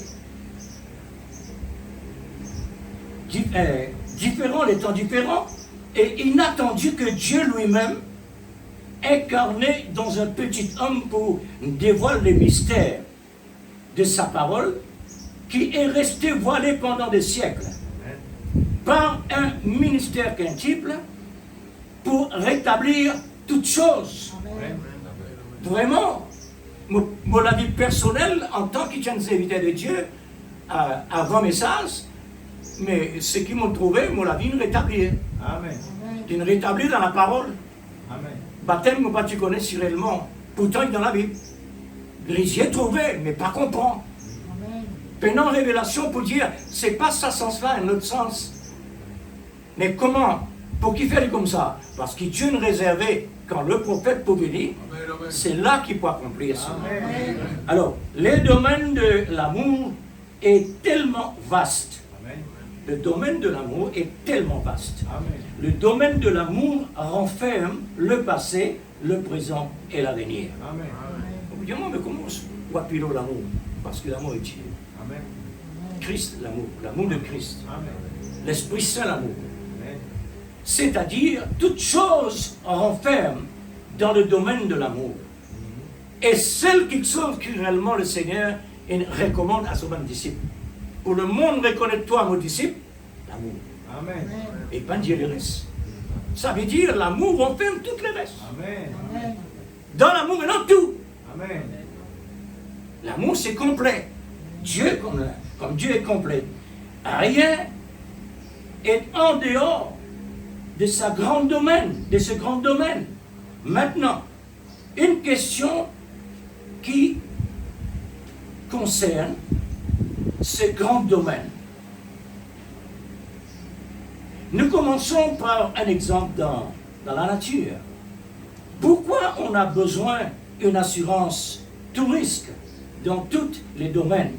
différents, les temps différents, et inattendu que Dieu lui-même, incarné dans un petit homme pour dévoiler les mystères de sa parole, qui est resté voilé pendant des siècles, par un ministère quintuple, pour rétablir toutes choses. Amen. Vraiment, mon avis personnel, en tant que serviteur de Dieu, avant message, mais ce qu'ils m'ont trouvé, mon avis, une rétablir. Amen. Amen. Une rétablir dans la parole. Amen. Baptême, moi, tu connais si réellement. Pourtant, il est dans la Bible. Les yeux trouvés, mais pas comprendre. Amen. Prenant révélation pour dire, c'est pas ça sens-là, un autre sens. Mais comment? Pour qui faire comme ça? Parce que Dieu ne réservait quand le prophète peut venir, Amen, amen. c'est là qu'il peut accomplir ça. Amen. Alors, le domaine de l'amour est tellement vaste. Amen. Le domaine de l'amour est tellement vaste. Amen. Le domaine de l'amour renferme le passé, le présent et l'avenir. Amen. Vous me dites, mais comment voit-il l'amour? Parce que l'amour est Dieu. Amen. Christ, l'amour de Christ. Amen. L'Esprit Saint, l'amour. Amen. C'est-à-dire, toute chose renferme dans le domaine de l'amour. Et celle qui sauve réellement le Seigneur et recommande à son disciple. Pour le monde reconnaître toi, mon disciple, l'amour. Amen. Et pas dire le reste. Ça veut dire l'amour renferme tout le reste. Amen. Amen. Dans l'amour et dans tout. Amen. L'amour c'est complet. Dieu comme Dieu est complet. Rien est en dehors de ce grand domaine. Maintenant, une question qui concerne ce grand domaine. Nous commençons par un exemple dans la nature. Pourquoi on a besoin d'une assurance tout risque dans tous les domaines,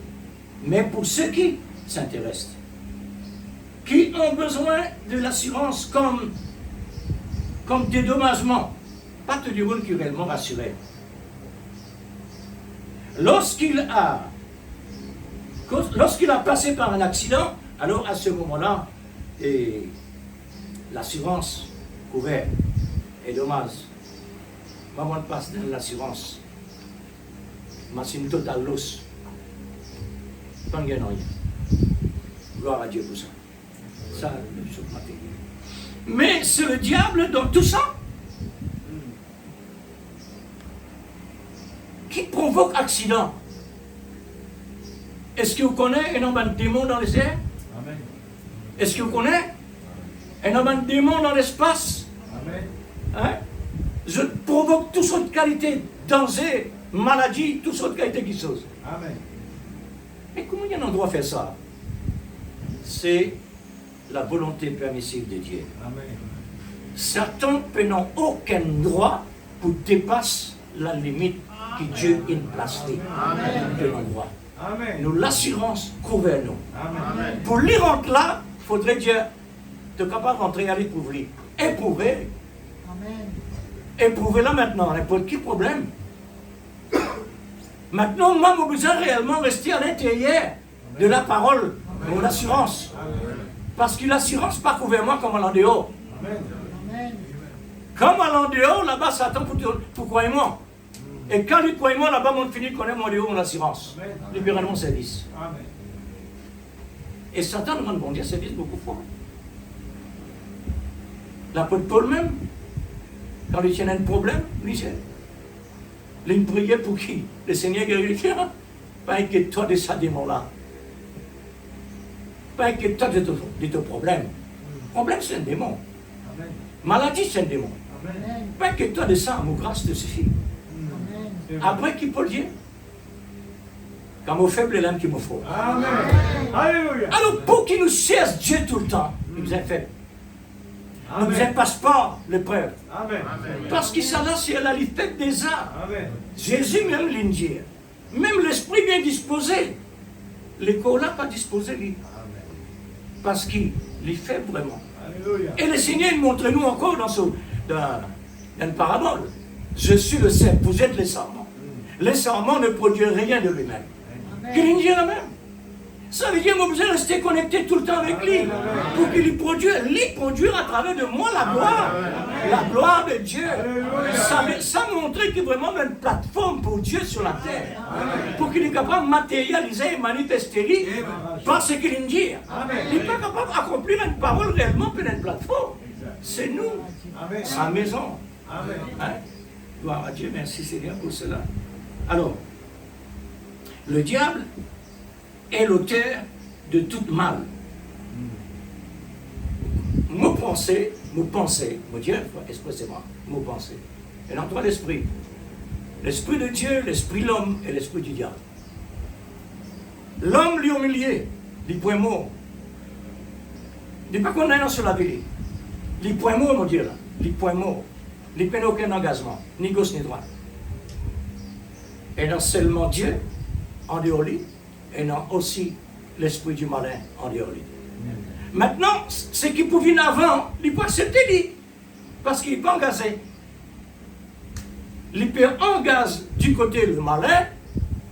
mais pour ceux qui s'intéressent, qui ont besoin de l'assurance comme dédommagement, pas tout le monde qui est réellement rassuré. Lorsqu'il a passé par un accident, alors à ce moment-là, l'assurance couverte et dommage. Maman passe dans l'assurance. Machine totale loss. Pas de rien. Gloire à Dieu pour ça. Ça, le choc matériel. Mais c'est le diable dans tout ça qui provoque accident. Est-ce que vous connaissez un homme démon dans les airs? Amen. Est-ce que vous connaissez un homme démon dans l'espace? Amen. Hein? Je provoque toutes sortes de qualités, danger, maladie, toutes sortes de qualités qui sont. Amen. Mais comment il y a un endroit à faire ça? C'est la volonté permissive de Dieu. Amen. Satan n'a aucun droit pour dépasser la limite que Dieu a placée de l'endroit. Amen. Nous, l'assurance couvre nous. Amen. Pour lui rentrer là, il faudrait dire, tu es capable de rentrer à l'éprouver. Éprouver. Amen. Éprouvez là maintenant, n'importe quel problème. Maintenant, moi, j'ai besoin réellement de rester à l'intérieur de la parole, de l'assurance. Parce que l'assurance pas couvert moi comme à l'en dehors. Amen. Amen. Comme à l'en dehors, là-bas, Satan pour croire-moi. Et quand il croit-moi, là-bas, on finit de connaître mon dehors, mon assurance. Libérer mon service. Amen. Et Satan demande bon Dieu service beaucoup de fois. L'apôtre Paul même, quand il tient un problème, lui c'est. Il priait pour qui? Le Seigneur guérit. Pas inquiète-toi de ça démon-là. Pas inquiète-toi de ton problème. Problème, c'est un démon. Amen. Maladie, c'est un démon. Amen. Pas inquiète-toi de ça, mon grâce te suffit. Amen. Après, qui peut le dire? Quand mon faible est l'âme qui me faut. Amen. Alléluia. Alors, pour qu'il nous cherche Dieu tout le temps, il nous a fait. Nous ne Amen. passe pas l'épreuve. Amen. Parce que ça là, c'est la liste des arts. Amen. Jésus même l'indique. Même l'esprit bien disposé. Le corps là pas disposé, lui. Parce qu'il fait vraiment. Alléluia. Et le Seigneur montre nous encore dans une parabole. Je suis le cep, vous êtes les sarments. Les sarments ne produisent rien de lui-même. Qu'il dit la même. Ça veut dire que vous devez rester connecté tout le temps avec lui. Pour qu'il lui produise à travers de moi la gloire. La gloire de Dieu. Ça montre qu'il y a vraiment une plateforme pour Dieu sur la terre. Pour qu'il est capable de matérialiser et manifester par ce qu'il dit. Il n'est pas capable d'accomplir une parole réellement pour une plateforme. C'est nous, Amen. sa maison. Amen. Hein? Gloire à Dieu, merci Seigneur pour cela. Alors, le diable est l'auteur de tout mal. Mon pensée, mon Dieu, expressez-moi, mon pensée. Et dans trois l'esprit. L'esprit de Dieu, l'esprit de l'homme et l'esprit du diable. L'homme lui au milieu, il point mort. Il n'est pas condamné sur la vie. Il point mort, mon Dieu, là. Il point mort. il ne prend aucun engagement, ni gauche ni droite. Et non seulement Dieu en dehors de lui, et non aussi l'esprit du malin en dehors de lui. Maintenant, ce qui pouvait avant, il peut accepter lui, parce qu'il n'est pas engagé. Il peut engager du côté le malin,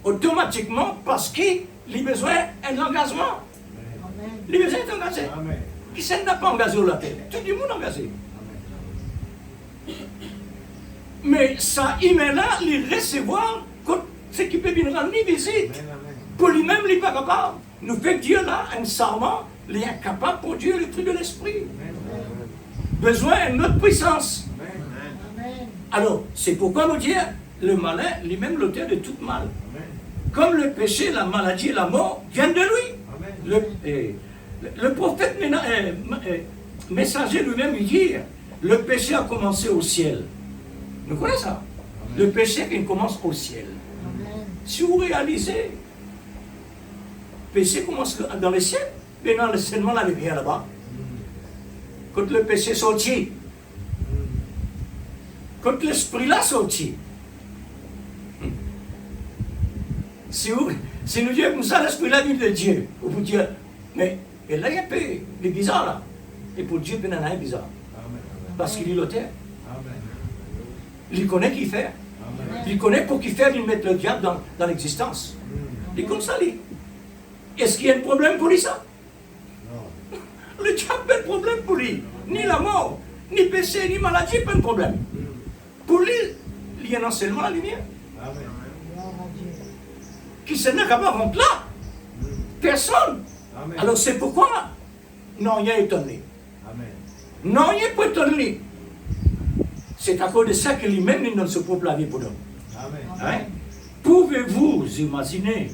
automatiquement, parce qu'il a besoin d'un engagement. Amen. Il a besoin d'être engagé. Qui s'en n'a pas engagé au latin? Tout le monde engagé. Mais ça, il met là, il recevoir ce qui peut venir rendre visite. Pour lui-même, il n'est pas capable. Nous fait Dieu là un serment, il est incapable pour Dieu le fruit de l'esprit. Besoin d'une autre puissance. Amen. Alors, c'est pourquoi nous dire, le malin, lui-même l'auteur de tout mal. Comme le péché, la maladie et la mort viennent de lui. Le prophète messager lui-même, il dit, le péché a commencé au ciel. Vous connaissez ça? Le péché qui commence au ciel. Amen. Si vous réalisez, le péché commence dans le ciel, mais dans le seulement la lumière là-bas. Quand le péché sortit, quand l'esprit là sorti, si nous disons comme ça, l'esprit là vient de Dieu, vous vous dites, mais et là il y a un peu de bizarre là. Et pour Dieu, il y en a un bizarre. Parce qu'il est l'auteur. Il connaît qui fait. Il connaît pour qui faire, il met le diable dans l'existence. Il est comme ça, lui. Est-ce qu'il y a un problème pour lui, ça? Le diable n'a pas de problème pour lui. Ni la mort, ni péché, ni maladie, pas de problème. Pour lui, il y a non seulement la lumière. Gloire à Dieu. Qui se n'est capable de rentrer là? Personne. Alors c'est pourquoi non, il y a étonné. Non, il n'y a pas étonné. C'est à cause de ça que lui-même il donne son propre vie pour nous. Hein? Pouvez-vous imaginer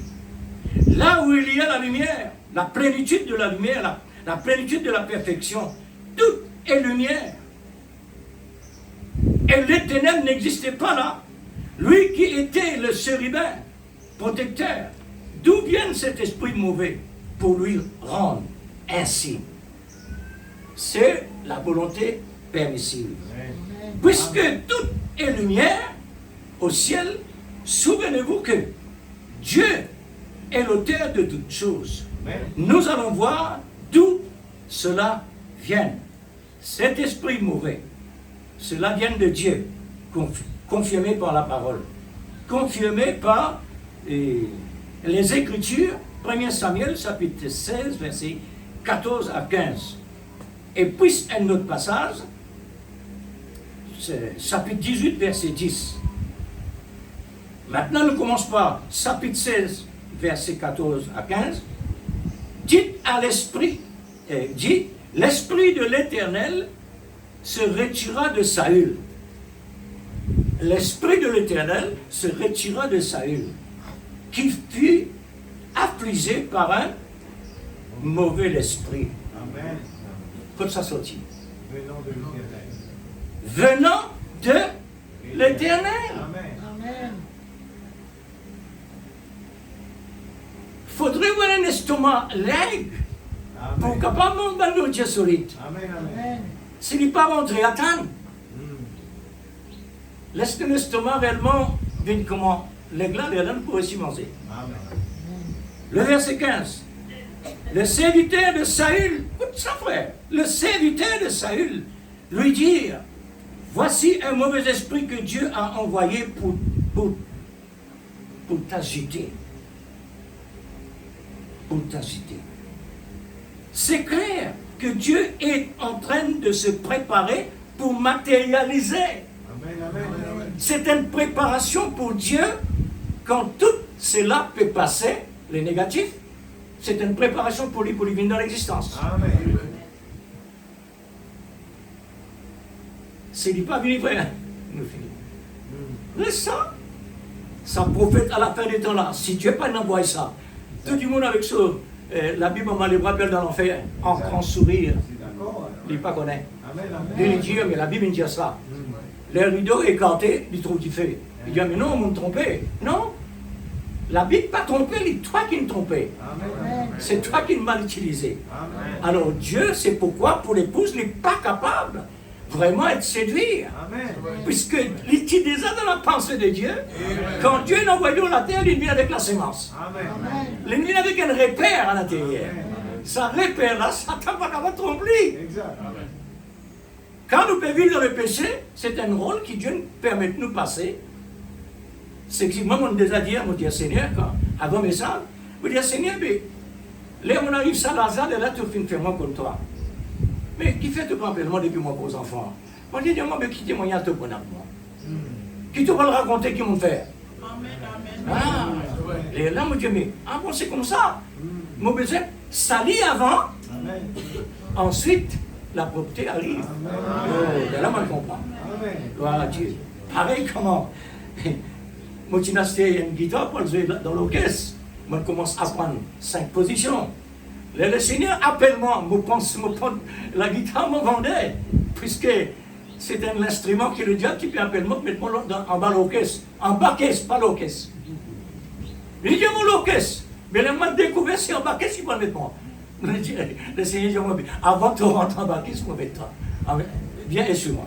là où il y a la lumière, la plénitude de la lumière, la plénitude de la perfection, tout est lumière. Et les ténèbres n'existaient pas là. Lui qui était le chérubin protecteur, d'où vient cet esprit mauvais pour lui rendre ainsi? C'est la volonté permissive. Puisque tout est lumière au ciel, souvenez-vous que Dieu est l'auteur de toutes choses. Nous allons voir d'où cela vient. Cet esprit mauvais, cela vient de Dieu, confirmé par la parole, confirmé par les Écritures, 1 Samuel chapitre 16, versets 14 à 15. Et puis un autre passage, chapitre 18, verset 10. Maintenant, nous commençons par chapitre 16, verset 14 à 15. Dites à l'esprit, dit, l'esprit de l'Éternel se retira de Saül. L'esprit de l'Éternel se retira de Saül, qui fut affligé par un mauvais esprit. Amen. Quand ça sortit. Venant de l'Éternel. Venant de l'Éternel. Amen. Amen. Faudrait avoir un estomac large pour Amen. capable de manger nourriture solide. Amen. Amen. Amen. S'il n'est pas montré à temps, laisse que l'estomac réellement vienne comment les glandes réellement pour aussi manger. Amen. Le verset 15. Le serviteur de Saül, écoute ça frère, le serviteur de Saül lui dit, voici un mauvais esprit que Dieu a envoyé pour t'agiter. Pour t'agiter. C'est clair que Dieu est en train de se préparer pour matérialiser. Amen. Amen. Amen. C'est une préparation pour Dieu quand tout cela peut passer, les négatifs. C'est une préparation pour lui venir dans l'existence. Amen. C'est pas venu vrai. Nous finissons. Laisse ça. Ça prophète à la fin des temps là. Si Dieu pas envoyé ça, tout le monde avec ça, la Bible m'a les rappelle dans l'enfer, en grand sourire. C'est d'accord. Il n'est pas connaît. Amen. Il Amen. dit, mais la Bible dit ça. Les rideaux écartés, il trouve qu'il fait. Il dit, mais non, on m'a trompé. Non. La Bible pas trompé, c'est toi qui me trompé. Amen. C'est toi qui me mal utilisé. Amen. Alors Dieu, c'est pourquoi pour l'épouse n'est pas capable vraiment être séduit. Amen. Puisque il est déjà dans la pensée de Dieu. Quand Dieu l'envoie sur la terre, il vient avec la sémence. Amen. Il vient avec un repère à l'intérieur. Ce repère-là, Satan va pas tromper. Exact. Quand nous pouvons vivre dans le péché, c'est un rôle que Dieu nous permet de nous passer. C'est que moi, on déjà dit, on dit Seigneur, quand, avant mes salles, on dit Seigneur, mais là, on arrive ça, Lazare, et là, tu fais moi comme toi. Mais qui fait tout complètement depuis moi pour les enfants? On dit, moi, mais qui témoigne te pour moi? Qui te va le raconter, qui m'ont fait? Ah, et là, mon Dieu, mais ah bon, c'est comme ça. Mon besoin, salit avant, Amen. ensuite, la propreté arrive. Oh, et là, on comprend. Amen. Gloire à Dieu. Pareil comment, moi, j'ai acheté une guitare pour jouer dans l'orchestre. Moi, je commence à prendre 5 positions. Le Seigneur appelle-moi, me prend la guitare, me vendait, puisque c'est un instrument que le diable qui peut appeler moi, mettre-moi en bas l'orchestre. En bas caisse, pas l'orchestre. Il dit, mon l'orchestre. Mais le moment de découvert, c'est en bas caisse qu'il va mettre moi. Le Seigneur dit, moi, avant de rentrer en bas caisse, moi, mettre toi. Viens et suis-moi.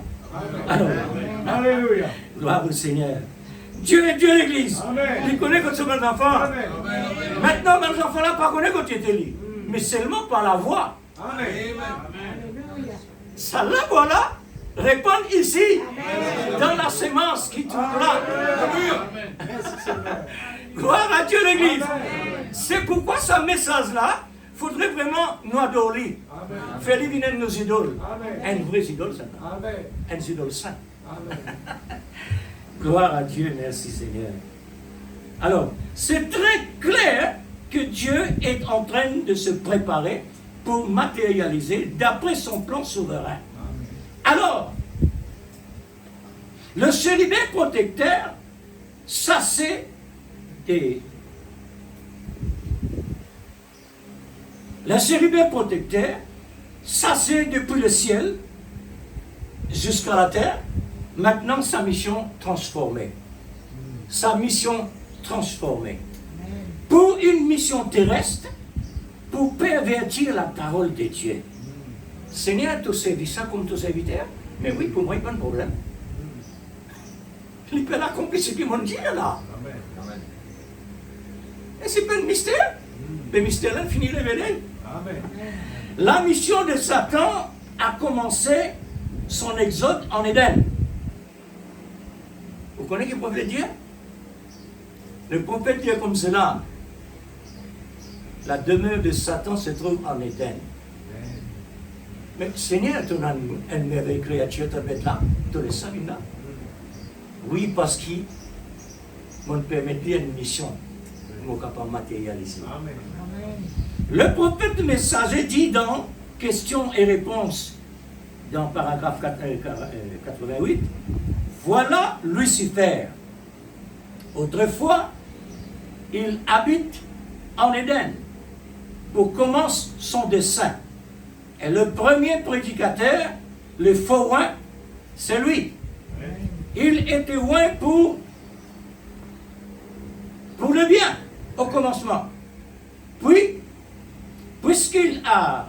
Alors, Alléluia. gloire au Seigneur. Dieu est Dieu l'Église. Amen. Il connaît quand tu es mes enfants. Amen. Maintenant, mes enfants-là, pas connaît quand tu étais libre. Mais seulement par la voix. Amen. Alléluia. Ça là, voilà, répondre ici, dans la sémence qui trouve là. Gloire à Dieu l'Église. C'est pourquoi ce message-là, il faudrait vraiment nous adorer. Faire venir nos idoles. Un vrai idole, ça. Amen. Un idole saint. Amen. Gloire à Dieu, merci Seigneur. Alors, c'est très clair que Dieu est en train de se préparer pour matérialiser d'après son plan souverain. Alors, le célibat protecteur, ça c'est des... Le célibat protecteur, ça c'est depuis le ciel jusqu'à la terre. Maintenant, sa mission transformée. Sa mission transformée. Pour une mission terrestre, pour pervertir la parole de Dieu. Seigneur, tu servis ça comme tu serviteur? Mais oui, pour moi, il n'y a pas de problème. Il peut accomplir ce qu'ils m'ont dit là. Amen. Et c'est pas un mystère. Le mystère là finit révélé. Amen. La mission de Satan a commencé son exode en Éden. Vous connaissez le prophète Dieu? Le prophète dit comme cela. La demeure de Satan se trouve en Éden. Mais Seigneur, tu as une merveilleuse créature, tu vas être là, tu le sais là. Oui, parce qu'il m'a permis une mission, je suis capable de matérialiser. Amen. Amen. Le prophète messager dit dans questions et réponses, dans paragraphe 88, voilà Lucifer. Autrefois, il habite en Éden pour commencer son dessein. Et le premier prédicateur, le faux oint, c'est lui. Il était oint pour le bien, au commencement. Puis, puisqu'il a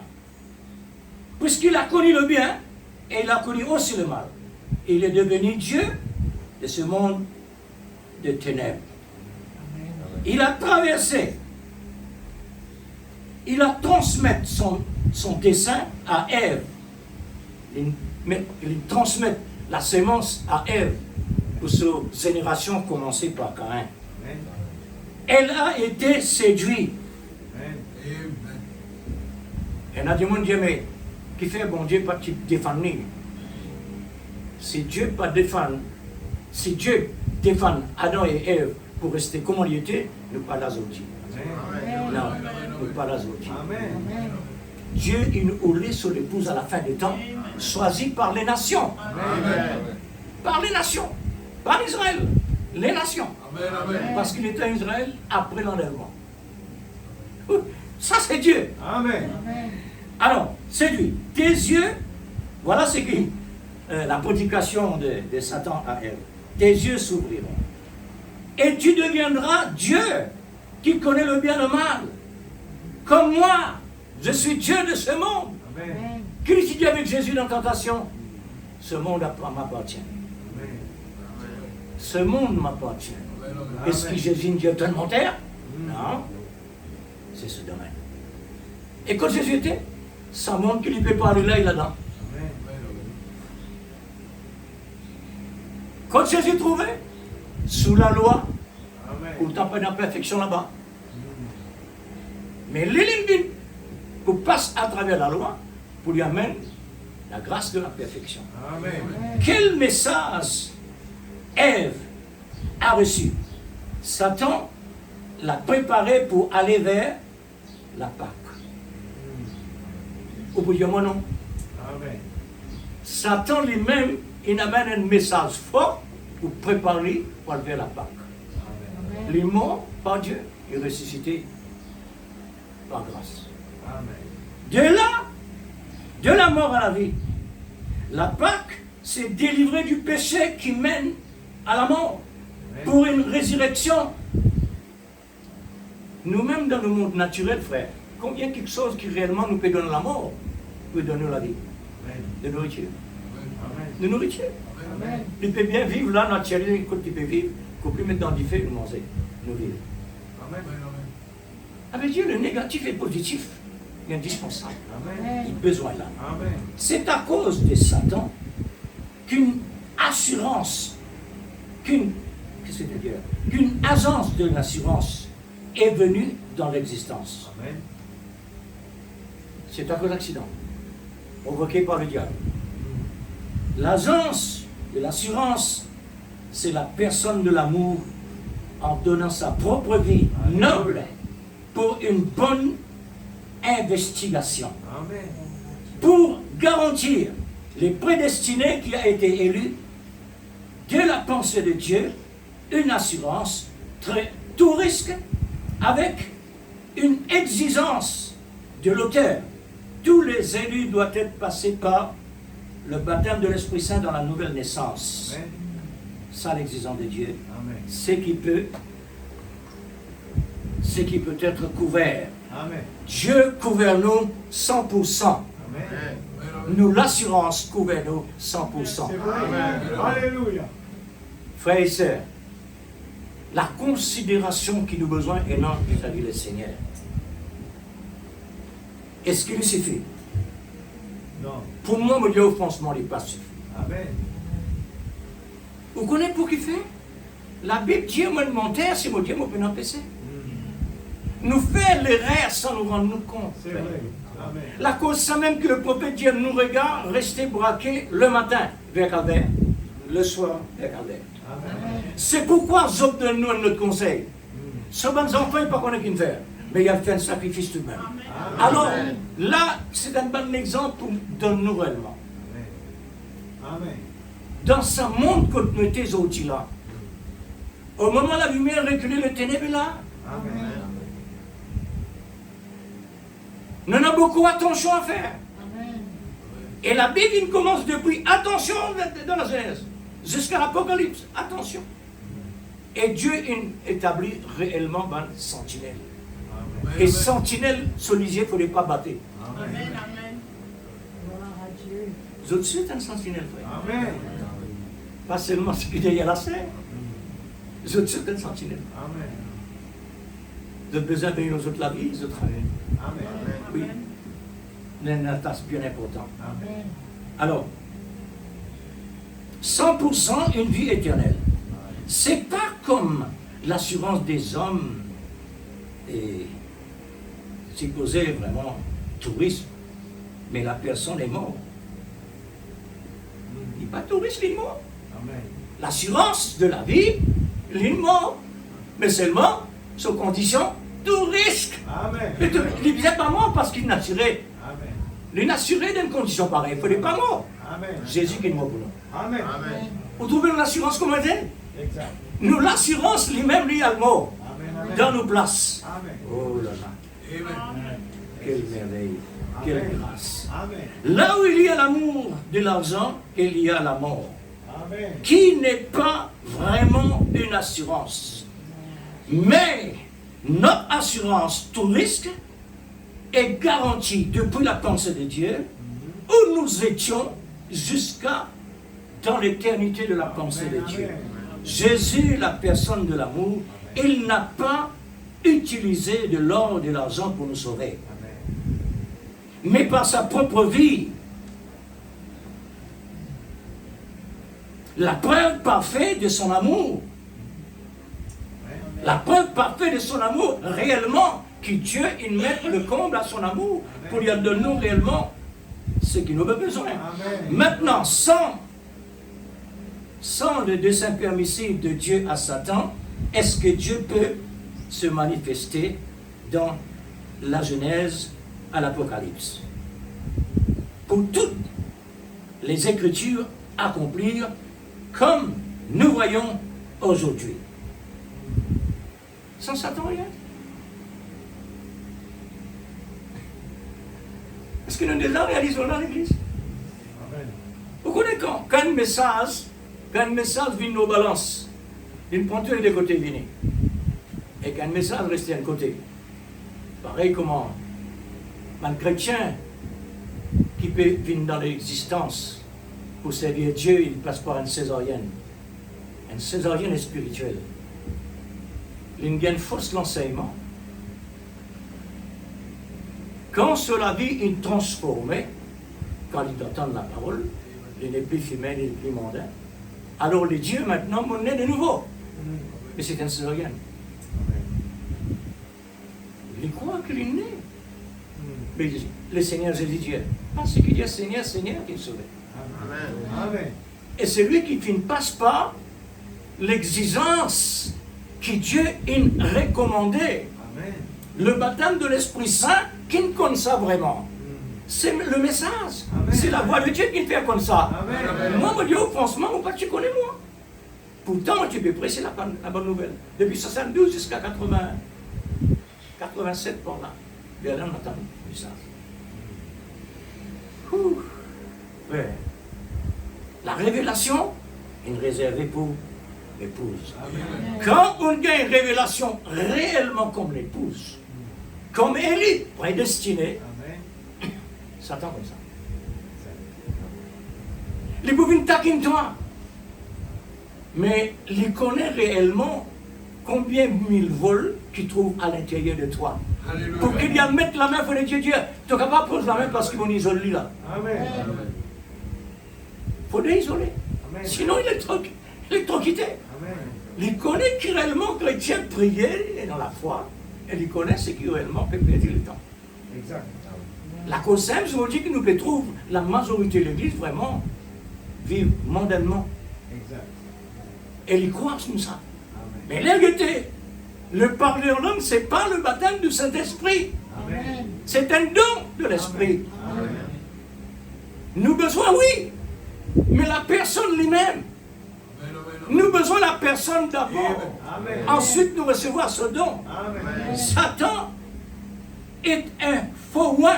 connu le bien, et il a connu aussi le mal, il est devenu Dieu de ce monde de ténèbres. Il a traversé, il a transmis son dessein à Ève. Il transmet la sémence à Ève pour sa génération commencée par Caïn. Elle a été séduite. Elle a demandé, mais qui fait bon Dieu pas te défendre? Si Dieu pas défendre, si Dieu défend Adam et Ève pour rester comme il était, nous pas là aujourd'hui. Non, nous pas là aujourd'hui. Amen. Dieu, il nous roulait sur l'épouse à la fin des temps, choisi par les nations. Par les nations. Par Israël. Les nations. Parce qu'il était en Israël après l'enlèvement. Ça, c'est Dieu. Amen. Alors, c'est lui. Tes yeux, voilà ce qui la prédication de Satan à Ève. Tes yeux s'ouvriront. Et tu deviendras Dieu qui connaît le bien et le mal. Comme moi, je suis Dieu de ce monde. Amen. Qui dit avec Jésus dans la tentation? Ce monde m'appartient. Ce monde m'appartient. Est-ce que Jésus est Dieu totalement terre? Non. C'est ce domaine. Et quand Jésus était, ça montre qu'il ne peut pas aller là et là-dedans. Quand Jésus trouvait, sous la loi, pourtant pas d'imperfection là-bas. Mais l'élimine pour passer à travers la loi pour lui amener la grâce de la perfection. Amen. Quel message Ève a reçu? Satan l'a préparé pour aller vers la Pâque. Vous pouvez dire moi non? Amen. Satan lui-même, il amène un message fort pour préparer pour aller vers la Pâque. Amen. Il est mort par Dieu et ressuscité par grâce. Amen. De la mort à la vie. La Pâque, c'est délivrer du péché qui mène à la mort pour une résurrection. Nous-mêmes dans le monde naturel, frère, combien quelque chose qui réellement nous peut donner la mort peut donner la vie? Amen. De nourriture. Amen. De nourriture. Amen. Tu peux bien vivre là, naturellement, quand tu peux vivre, qu'on peut mettre dans du feu et nous manger, nous vivre. Amen. Avec Dieu, le négatif et le positif est indispensable. Amen. Il a besoin là. Amen. C'est à cause de Satan qu'une assurance, qu'une agence de l'assurance est venue dans l'existence. Amen. C'est à cause d'accident provoqué par le diable. L'agence de l'assurance, c'est la personne de l'amour en donnant sa propre vie noble pour une bonne investigation, Amen. pour garantir les prédestinés qui a été élus de la pensée de Dieu, une assurance tout risque avec une exigence de l'auteur. Tous les élus doivent être passés par le baptême de l'Esprit Saint dans la nouvelle naissance. Amen. Ça, l'exigence de Dieu, Amen. ce qui peut être couvert. Amen. Dieu couvert nous 100%. Amen. Nous, l'assurance couvert nous 100%. C'est vrai. Amen. Alléluia. Frères et sœurs, la considération qui nous besoin est non vis-à-vis du Seigneur. Est-ce qu'il suffit? Non. Pour moi, me dire franchement, il n'est pas suffit. Amen. Vous connaissez pour qui fait? La Bible dit, moi, de mon terre, c'est mon Dieu, mon peut n'empêcher. Nous faire l'erreur sans nous rendre compte. C'est vrai. Amen. La cause, c'est même que le prophète Dieu nous regarde rester braqué le matin vers Calvaire, le soir vers Calvaire. Amen. C'est pourquoi Job donne nous notre conseil. Ce bon enfant, il ne pas qu'on qu'une faire, mais il a fait un sacrifice tout de même. Alors, là, c'est un bon exemple pour donner nous réellement. Amen. Amen. Dans ce monde que nous étions aujourd'hui là, au moment où la lumière reculait, le ténèbre est là. Amen. Nous avons beaucoup attention à faire. Amen. Et la Bible il commence depuis attention dans la Genèse jusqu'à l'Apocalypse. Attention. Et Dieu établit réellement une sentinelle. Et sentinelle, ce lisier, il ne fallait pas battre. Amen. Amen. Gloire à Dieu. Vous êtes suite un sentinelle, frère. Amen. Pas seulement ce qui est derrière la serre. Vous êtes suite un sentinelle. Amen. Vous avez besoin de payer aux autres la vie, les autres. Amen. Oui. C'est une tâche bien importante. Amen. Alors, 100% une vie éternelle. C'est pas comme l'assurance des hommes et supposé vraiment tourisme, mais la personne est morte. Il n'est pas touriste, il est mort. Amen. L'assurance de la vie, il est mort. Mais seulement sous condition tout risque. Amen. Il n'est pas mort parce qu'il est assuré. Amen. Il est assuré d'une condition pareille. Il ne pas mort. Amen. Jésus qui est mort pour nous. Amen. Vous trouvez l'assurance comme elle est? Exact. Nous, l'assurance lui-même, lui, a le mort Amen. dans nos places. Amen. Oh là là, Amen. quelle merveille, quelle grâce. Amen. Là où il y a l'amour de l'argent, il y a la mort, Amen. qui n'est pas vraiment une assurance. Mais notre assurance tout risque est garantie depuis la pensée de Dieu, où nous étions jusqu'à dans l'éternité de la pensée de Dieu. Jésus, la personne de l'amour, il n'a pas utilisé de l'or et de l'argent pour nous sauver. Mais par sa propre vie, la preuve parfaite de son amour, la preuve parfaite de son amour, réellement, que Dieu, il met le comble à son amour pour lui donner nous réellement ce qu'il nous a besoin. Maintenant, sans le dessein permissif de Dieu à Satan, est-ce que Dieu peut se manifester dans la Genèse à l'Apocalypse? Pour toutes les Écritures accomplir comme nous voyons aujourd'hui. Sans Satan, rien. Est-ce que nous déjà réalisons dans l'Église? Vous connaissez quand un message vient nos balances, d'une pointure et de côté vient, et qu'un message reste d'un côté. Pareil comment un chrétien qui peut venir dans l'existence pour servir Dieu, il passe par une césarienne spirituelle. Il y a une fausse l'enseignement. Quand cela vit il transformé, quand il entend la parole, il n'est plus humain, il n'est plus mondain. Alors les dieux maintenant vont naître de nouveau. Mais c'est un césarienne. Il croit qu'il est né. Mais le Seigneur Jésus dit, parce qu'il dit Seigneur, Seigneur, qui est sauvé. Amen. Et c'est lui qui ne passe pas l'exigence que Dieu a recommandée. Le baptême de l'Esprit Saint, qui ne connaît ça vraiment. C'est le message. C'est la voix de Dieu qui fait comme ça. Moi, je dis, franchement, tu connais moi. Pourtant, tu peux prêcher la bonne nouvelle. Depuis 72 jusqu'à 87 par là. Et là, on entend le message. Ouais. La révélation est réservée pour l'épouse. Quand on a une révélation réellement comme l'épouse, comme Élie, prédestinée, Satan comme ça. Il peut venir taquiner toi, mais il connaît réellement combien mille vols qu'il trouve à l'intérieur de toi. Alléluia. Pour qu'il y a mettre la main pour les dieux, tu n'es pas poser la main parce qu'ils vont isoler là. Amen. Il faut les isoler. Amen. Sinon, il est trop quitté. Amen. Il connaît qui réellement chrétien prier dans la foi, et il connaît ce qui réellement peut perdre le temps. Exact. La cause simple, je vous dis que nous peut trouver la majorité de l'Église vraiment vivre mondainement. Exact. Et ils croient sur ça. Amen. Mais l'égalité, le parler en langue, ce n'est pas le baptême du Saint-Esprit. Amen. C'est un don de l'Esprit. Amen. Nous besoin, oui, mais la personne lui-même. Nous besoin de la personne d'abord. Amen. Ensuite, nous recevoir ce don. Amen. Satan est un faux roi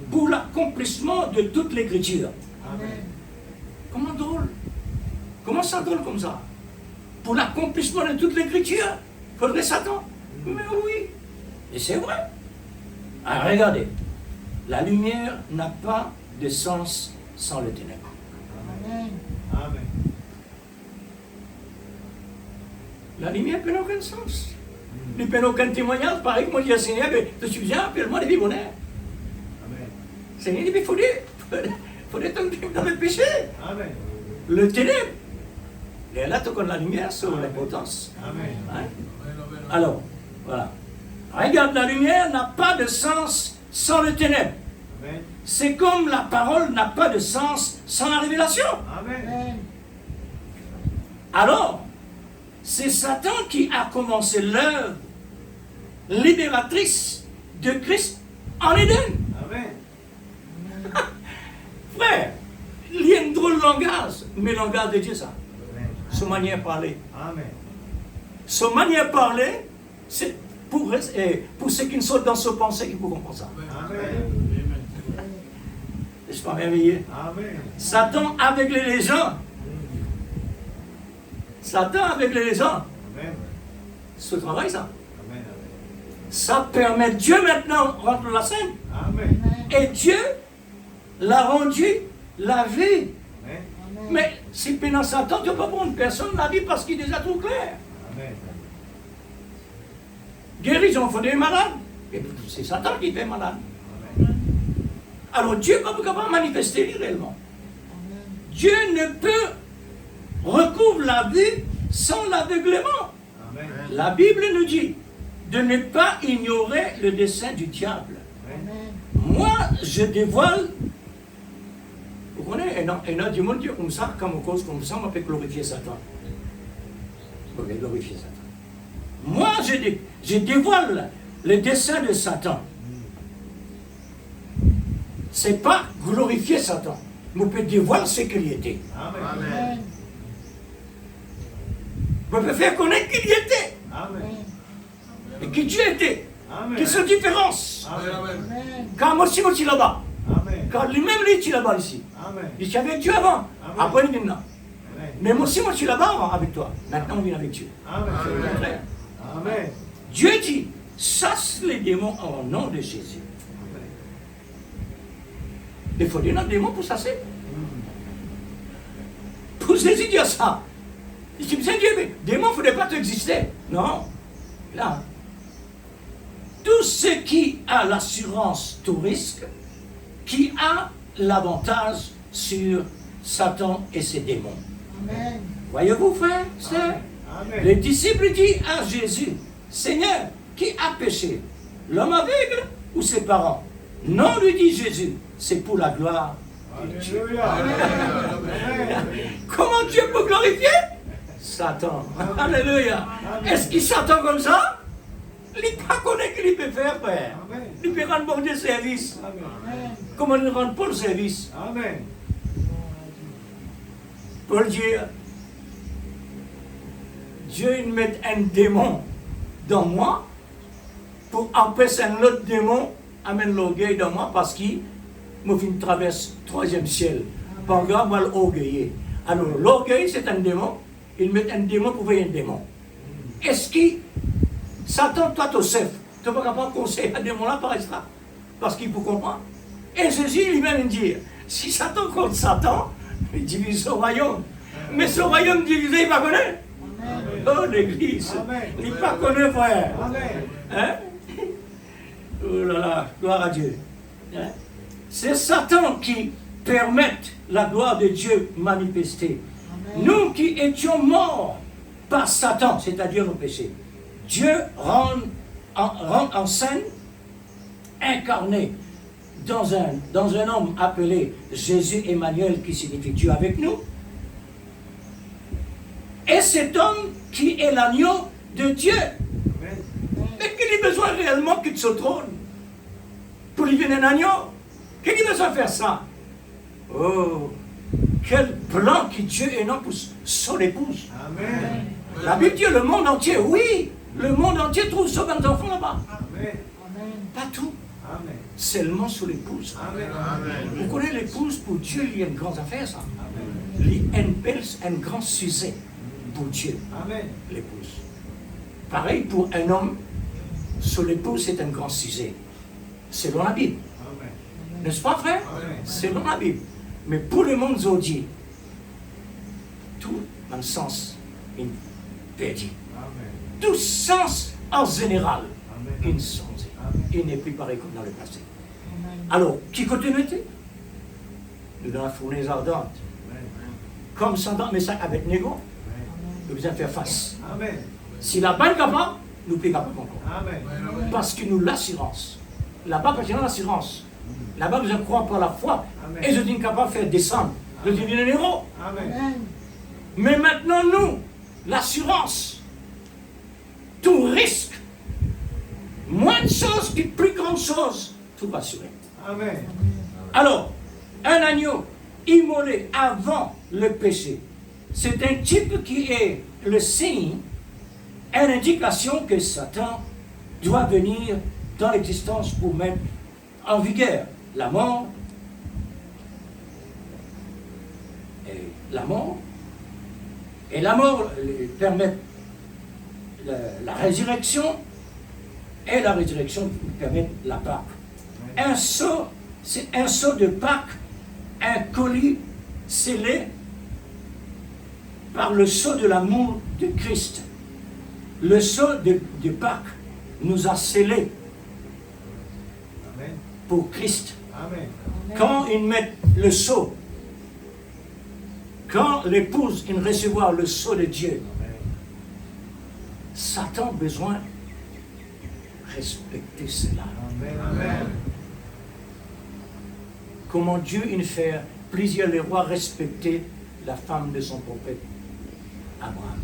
pour l'accomplissement de toute l'écriture. Amen. Comment drôle? Comment ça drôle comme ça? Pour l'accomplissement de toute l'écriture, il faudrait Satan. Mais oui, et c'est vrai. Alors, regardez, la lumière n'a pas de sens sans le ténèbre. Amen. Amen. La lumière n'a aucun sens. Il n'a aucun témoignage. Pareil que moi, je dis à Seigneur, je suis bien, appelle-moi des bonheur. Amen. Seigneur dit, il faut tomber dans le péché. Amen. Le ténèbre. Et là, tu connais la lumière sur l'importance. Amen. Hein? Alors, voilà. Regarde, la lumière n'a pas de sens sans le ténèbre. Amen. C'est comme la parole n'a pas de sens sans la révélation. Amen. Amen. Alors, c'est Satan qui a commencé l'œuvre libératrice de Christ en Éden. Amen. Frère, il y a un drôle de langage, mais le langage de Dieu, ça. Sa manière de parler. Amen. Sa manière de parler, c'est pour ceux qui ne sont dans ce pensée qui pourront comprendre ça. Amen. Je suis pas merveilleux. Amen. Satan avec les gens. Satan avec les gens. Amen. Ce travail, ça. Amen. Ça permet Dieu maintenant rendre la scène. Amen. Et Dieu l'a rendu la vie. Amen. Mais si pendant Satan, tu ne peux pas prendre personne la Bible parce qu'il est déjà trop clair. Amen. Guérison, il faut des malades. Et c'est Satan qui fait malade. Alors Dieu n'est pas capable de manifester réellement. Dieu ne peut recouvrir la vue sans l'aveuglement. Amen. La Bible nous dit de ne pas ignorer le dessein du diable. Moi, je dévoile. Vous connaissez, il y a du monde qui est comme ça, comme on cause comme ça, on peut glorifier Satan. On peut glorifier Satan. Moi, je dévoile le dessein de Satan. C'est pas glorifier Satan, mais on peut dévoiler ce qu'il était. Amen. On peut faire connaître qui il était Amen. et qui Dieu était. Amen. Quelle sont les différences? Amen. Quand moi, si moi, je suis là-bas, Amen. quand lui-même, lui, il est là-bas ici. Amen. Il était avec Dieu avant, Amen. après il vient là. Amen. Mais moi aussi, moi, je suis là-bas avant, avec toi. Maintenant, on vient avec Dieu. Amen. C'est contraire. Amen. Dieu dit, chasse les démons au nom de Jésus. Il faut dire un démon pour chasser. Pour Jésus dire ça. Il dit, Dieu, mais démon, il ne faudrait pas t'exister. Non. Là. Tout ce qui a l'assurance tout risque, qui a l'avantage sur Satan et ses démons. Amen. Voyez-vous, frère, sœur? Amen. Les disciples disent à Jésus, Seigneur, qui a péché? L'homme aveugle ou ses parents? Non, lui dit Jésus, c'est pour la gloire de Dieu. Alléluia. Amen. Comment Dieu peut glorifier? Satan. Alléluia. Est-ce qu'il s'attend comme ça? Il ne connaît qu'il peut faire, frère. Amen. Il peut rendre bon Dieu service. Amen. Comment il ne rend pas le service? Amen. Paul dit, Dieu il met un démon dans moi pour empêcher un autre démon amène l'orgueil dans moi parce qu'il me fait une traverse troisième ciel. Par grave, moi l'orgueiller. Alors l'orgueil c'est un démon, il met un démon pour faire un démon. Est-ce que Satan, toi, Tosef, tu ne peux pas conseiller un démon là par extra? Parce qu'il peut comprendre. Et Jésus lui-même dit, si Satan contre Satan, il divise son royaume. Mais son royaume divisé, il va connaître. Oh, l'église, Amen. il ne pas connaît, frère. Amen. Hein? Oh là là, gloire à Dieu. Hein? C'est Satan qui permet la gloire de Dieu manifestée. Nous qui étions morts par Satan, c'est-à-dire nos péchés, Dieu rend en scène, incarné dans un homme appelé Jésus Emmanuel, qui signifie Dieu avec nous. Et cet homme qui est l'agneau de Dieu. Amen. Mais qu'il a besoin réellement qu'il se trône pour lui donner un agneau? Qu'il a besoin de faire ça? Oh, quel plan que Dieu est non pour son épouse. Amen. La Bible dit le monde entier, oui, le monde entier trouve son enfant là-bas. Amen. Pas tout, Amen. seulement sur l'épouse. Amen. Vous connaissez l'épouse, pour Dieu, il y a une grande affaire, ça. Amen. Il y a un grand sujet pour Dieu, Amen. l'épouse. Pareil pour un homme, sur l'épouse, c'est un grand sujet. Selon la Bible. Amen. N'est-ce pas, frère? Amen. Selon la Bible. Mais pour le monde odieux, tout dans le sens perdu. Amen. Tout sens en général, Amen. insensé. Amen. Il n'est plus pareil comme dans le passé. Alors, qui continuité? Nous dans la fournaise ardente. Amen. Comme Satan, mais ça avec Négo, Amen. nous devons faire face. Amen. Si la balle est capable, nous ne sommes pas capables encore. Amen. Parce que nous l'assurance. Là-bas, parce qu'il y a l'assurance. Là-bas, nous croyons par la foi. Amen. Et je suis capable de faire descendre. Je deviens un héros. Amen. Mais maintenant, nous, l'assurance, tout risque, moins de choses que plus grande chose, tout rassuré. Amen. Alors, un agneau immolé avant le péché, c'est un type qui est le signe, une indication que Satan doit venir dans l'existence pour mettre en vigueur la mort, et la mort permet la résurrection, et la résurrection permet la Pâque. Un sceau, c'est un sceau de Pâque, un colis scellé par le sceau de l'amour de Christ. Le sceau de Pâques nous a scellés Amen. pour Christ. Amen. Quand ils mettent le sceau, quand l'épouse vient recevoir le sceau de Dieu, Amen. Satan a besoin de respecter cela. Amen. Amen. Comment Dieu il fait plusieurs les rois respecter la femme de son prophète Abraham.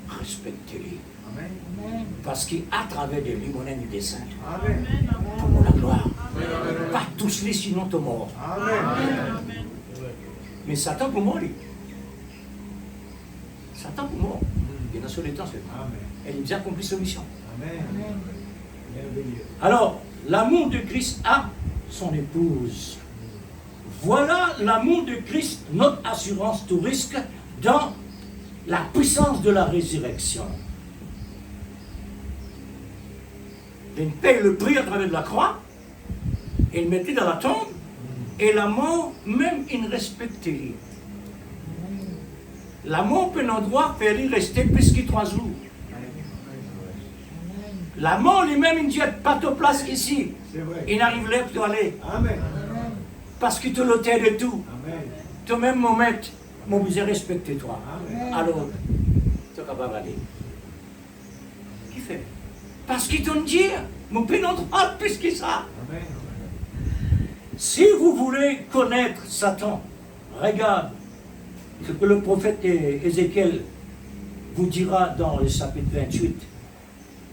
Respectez-les. Amen. Amen. Parce qu'à travers de lui, mon ami descend Amen. pour la gloire. Pas tous les sinon t'es mort. Amen. Mais Satan pour mourir. Satan pour mourir. Il y en a sur le temps seulement. Amen. Et il a accompli sa mission. Amen. Amen. Merveilleux. Alors, l'amour de Christ a son épouse. Voilà l'amour de Christ, notre assurance tout risque dans la puissance de la résurrection. Il paye le prix à travers de la croix, il mettait dans la tombe, et la mort, même, il respectait. La mort peut notre droit faire y rester plus que 3 jours. La mort lui-même, il dit, pas de place ici. C'est vrai. Il n'arrive pas pour aller. Amen. Parce que tu l'ôtais de tout. Amen. Toi-même, mon maître, mon besoin respecter toi. Amen. Alors, tu es capable d'aller. Qui fait? Parce qu'il te dit, mon père n'en droit plus que ça. Amen. Si vous voulez connaître Satan, regarde ce que le prophète Ézéchiel vous dira dans le chapitre 28,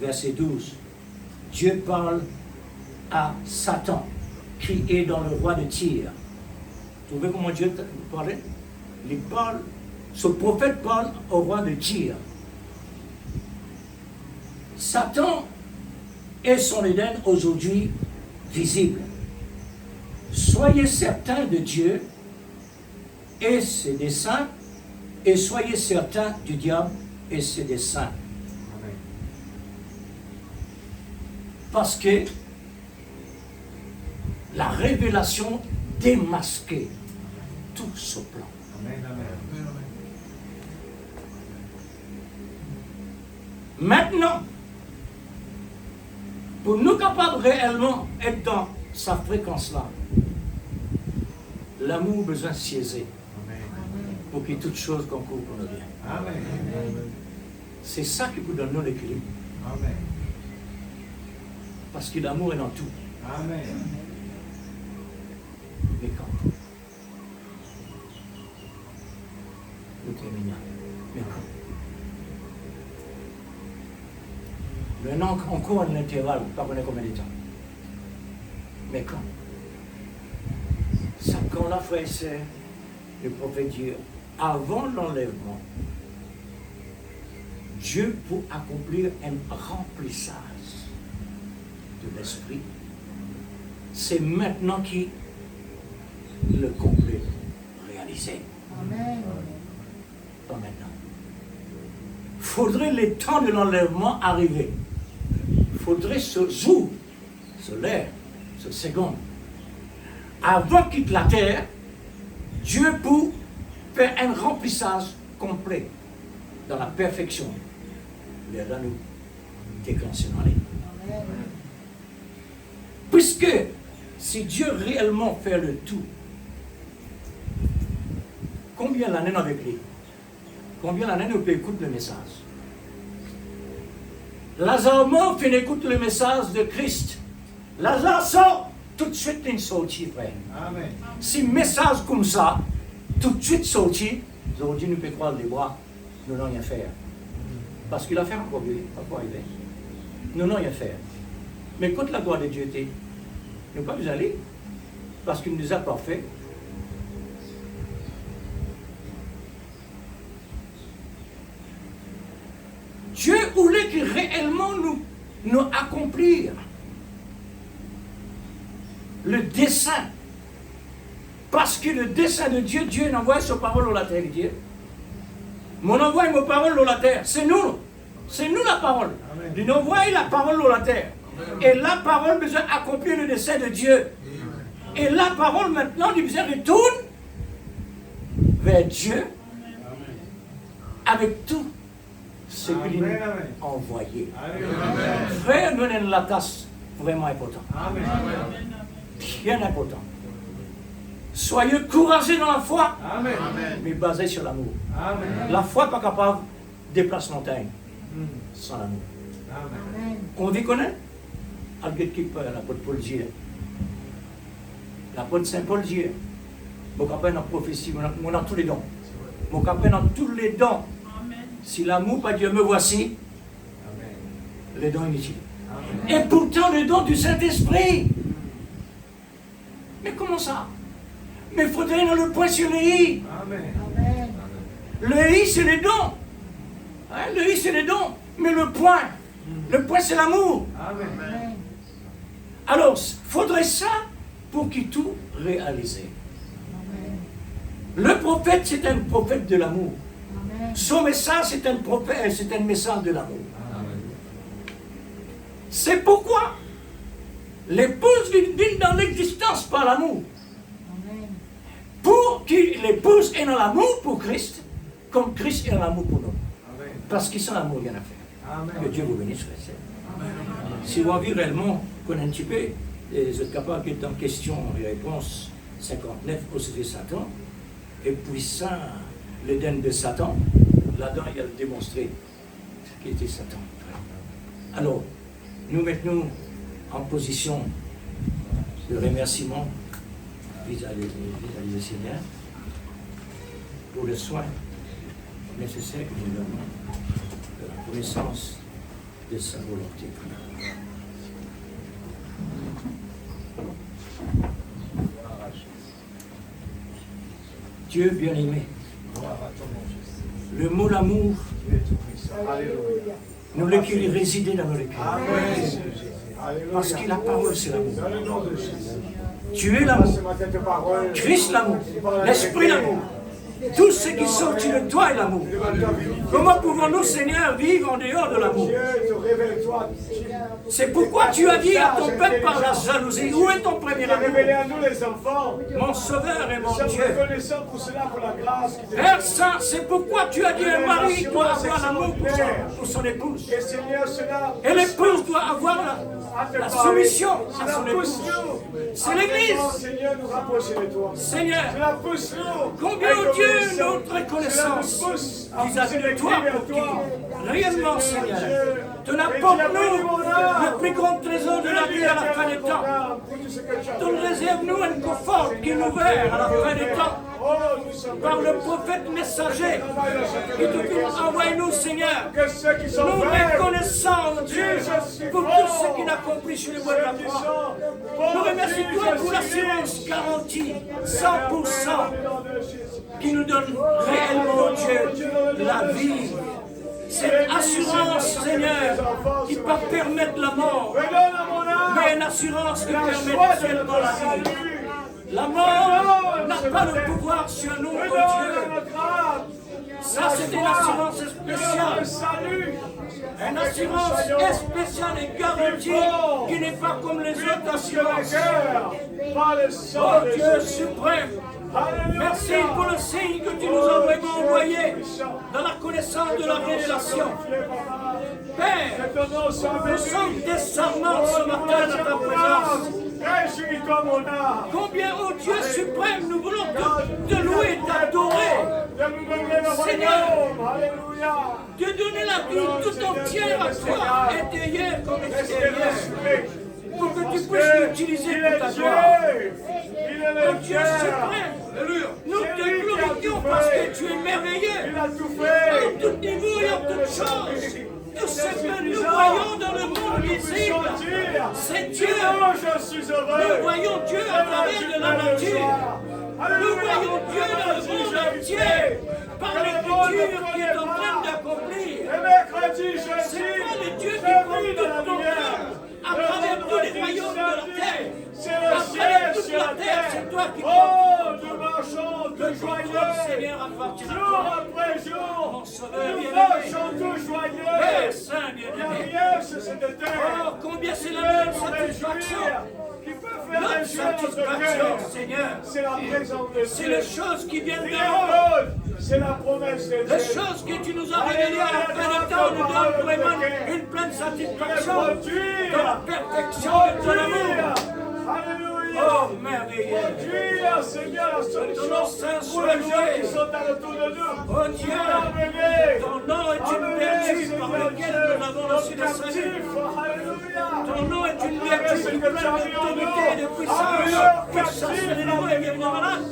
verset 12. Dieu parle à Satan, qui est dans le roi de Tyr. Vous trouvez comment Dieu parlait? Il parle, ce prophète parle au roi de Tyr. Satan est son Éden aujourd'hui visible. Soyez certains de Dieu et ses desseins, et soyez certains du diable et ses desseins. Amen. Parce que la révélation démasquait tout ce plan. Amen. Amen. Maintenant, pour nous capables réellement être dans sa fréquence-là, l'amour a besoin de siéger Amen. pour que toutes choses concourent pour nous bien. Amen. C'est ça qui vous donne l'équilibre. Amen. Parce que l'amour est dans tout. Amen. Mais quand nous terminons. Mais quand maintenant, encore un intervalle, pas connaître combien de temps. Mais quand ça, quand la frère et sœur, le prophète dit, avant l'enlèvement, Dieu pour accomplir un remplissage de l'esprit, c'est maintenant qu'il le complet réalisé. Amen. Pas maintenant. Faudrait le temps de l'enlèvement arriver. Faudrait ce jour, ce l'heure, ce seconde, avant qu'il quitte la terre, Dieu pour faire un remplissage complet dans la perfection. Il est là nous déclencher dans les. Amen. Puisque si Dieu réellement fait le tout, combien l'année avec lui? Combien l'année nous peut écouter le message? Lazare mort fait écouter le message de Christ. Lazare sort, tout de suite il sortit, frère. Amen. Si message comme ça, tout de suite sorti, aujourd'hui nous pouvons croire les bras, nous n'avons rien faire. Parce qu'il a fait encore mieux, pourquoi il est? Nous n'avons rien faire. Mais quand la gloire de Dieu était, nous ne pouvons pas aller, parce qu'il nous a parfaits. Dieu voulait que réellement nous accomplir le dessein. Parce que le dessein de Dieu, Dieu n'envoie sa parole sur la terre. Dieu. Mon envoie ma parole sur la terre. C'est nous. C'est nous la parole. Amen. Il envoie la parole sur la terre. Et la parole besoin d'accomplir le dessein de Dieu. Et la parole maintenant, il besoin retourne vers Dieu. avec tout ce qu'il nous Amen. a envoyé. Amen. Frère, nous avons la tasse vraiment important. Amen. Bien important. Soyez courageux dans la foi, Amen. mais basé sur l'amour. Amen. La foi n'est pas capable de déplacer montagne sans l'amour. Amen. Amen. On vit connaître l'apôtre Paul Dieu. L'apôtre Saint Paul Dieu. Mon capitaine en prophétie, on a tous les dons. Mon capitaine dans tous les dons. Si l'amour, pas Dieu me voici, Amen. les dons inutiles. Amen. Et pourtant le don du Saint-Esprit. Mais comment ça? Mais il faudrait dans le point sur le i. Amen. Amen. Le i, c'est les dons. Hein, le i, c'est les dons. Mais le point c'est l'amour. Amen. Amen. Alors, il faudrait ça pour qu'il tout réalise. Amen. Le prophète, c'est un prophète de l'amour. Amen. Son message, c'est un prophète, c'est un message de l'amour. C'est pourquoi l'épouse vient dans l'existence par l'amour. Amen. Pour que l'épouse ait dans l'amour pour Christ, comme Christ est dans l'amour pour nous. Amen. Parce qu'ils sont l'amour, il y en a fait. Amen. Que Dieu vous bénisse, frère. Si vous avez réellement connaît un petit peu, et vous êtes capable d'être dans question et réponse 59 au sujet de Satan, et puissant l'Éden de Satan, là-dedans il a démontré ce qui était Satan. Alors, nous mettons en position de remerciement vis-à-vis du Seigneur pour le soin nécessaire que nous donnons de la connaissance de sa volonté. Dieu bien-aimé, le mot l'amour, Alléluia. nous le qui résider dans nos cœurs. Amen. Parce que la parole, c'est l'amour. Dans le nom de Jésus. Dieu est l'amour, Ce matin, tes paroles. Christ l'amour, l'Esprit l'amour. Tout ce qui sortit de toi est l'amour. Comment pouvons-nous, Seigneur, vivre en dehors de l'amour? Dieu, te révèle-toi. C'est pourquoi tu as dit à ton peuple par la jalousie, où est ton premier Tu as révélé amour? à nous les enfants. Mon Sauveur et Nous mon sommes Dieu. reconnaissants pour cela, pour la grâce qui te Père Saint, c'est pourquoi tu as dit un mari doit avoir l'amour pour son épouse. Et Seigneur, cela. Et l'épouse doit avoir la soumission à son épouse. C'est l'Église. Seigneur, nous rapprocher de toi. Seigneur, Cela pousse-nous. combien, oh Dieu, notre reconnaissance vis-à-vis de toi pour qui, réellement, Seigneur, te n'apporte-nous le plus grand trésor de la vie à la fin des temps. Tu réserve-nous un confort qui nous verra à la fin des temps. Par le prophète messager qui te envoie-nous, Seigneur. Que ceux qui sont Nous vrais, reconnaissons, Dieu, pour tout ce qu'il a accompli sur le bois de la croix. Nous remercions toi pour l'assurance garantie, 100%, qui nous donne réellement, Dieu, la vie. Cette assurance, Seigneur, qui peut permettre la mort, mais une assurance qui permet seulement la vie. La mort n'a pas le pouvoir sur nous, oh Dieu. Ça, c'est une assurance spéciale. Une assurance spéciale et garantie qui n'est pas comme les autres assurances. Oh Dieu suprême, merci pour le signe que tu nous as vraiment envoyé dans la connaissance de la révélation. Père, nous sommes désarmants ce matin dans ta présence. Réjouis-toi, mon âme. Combien, oh Dieu suprême, nous voulons te louer, t'adorer. Seigneur, Alléluia. de donner la vie tout entière à toi, intérieur comme extérieur, pour que tu puisses l'utiliser pour ta gloire. Il est Oh le Dieu suprême, nous te glorifions parce que tu es merveilleux. Il a tout En fait. tout niveau et en toutes choses. Tout ce que nous voyons dans le monde visible, c'est Dieu. Je suis Nous heureux. voyons Dieu à travers de la nature. Nous voyons Dieu dans le monde entier, par l'écriture qui est en train d'accomplir. Et mercredi, C'est Jésus, toi le Dieu qui je prend vis tout dans la ton lumière. cœur à travers tous les royaumes de la terre. C'est À le ciel travers toute sur la la terre, terre. c'est toi qui prends. Oh, nous marchons Le tout contrôle, joyeux. Seigneur, appartient à Jour toi. après jour, Mon Sauveur nous bien-aimé. marchons tout Père joyeux. Saint Il n'y a bien-aimé. rien sur cette terre Oh, combien c'est qui la peut même nous satisfaction. réjouir, qui peut faire Notre réjouir notre satisfaction, cœur. Seigneur. C'est la présence de C'est Dieu. les choses qui viennent Il de est haut. heureux. C'est la promesse de Dieu. Les choses que tu nous as révélées à la fin du temps nous donnent vraiment une pleine satisfaction dans la perfection de ton amour. Alléluia. Oh, merveilleux. Produire, Seigneur, la solution pour les gens qui sont autour de nous. Oh Dieu, ton nom est une vertu par laquelle nous avons reçu le salut. Ton nom est une vertu qui pleine d'autorité et de puissance. Puissance de l'élément et bienvenue malade.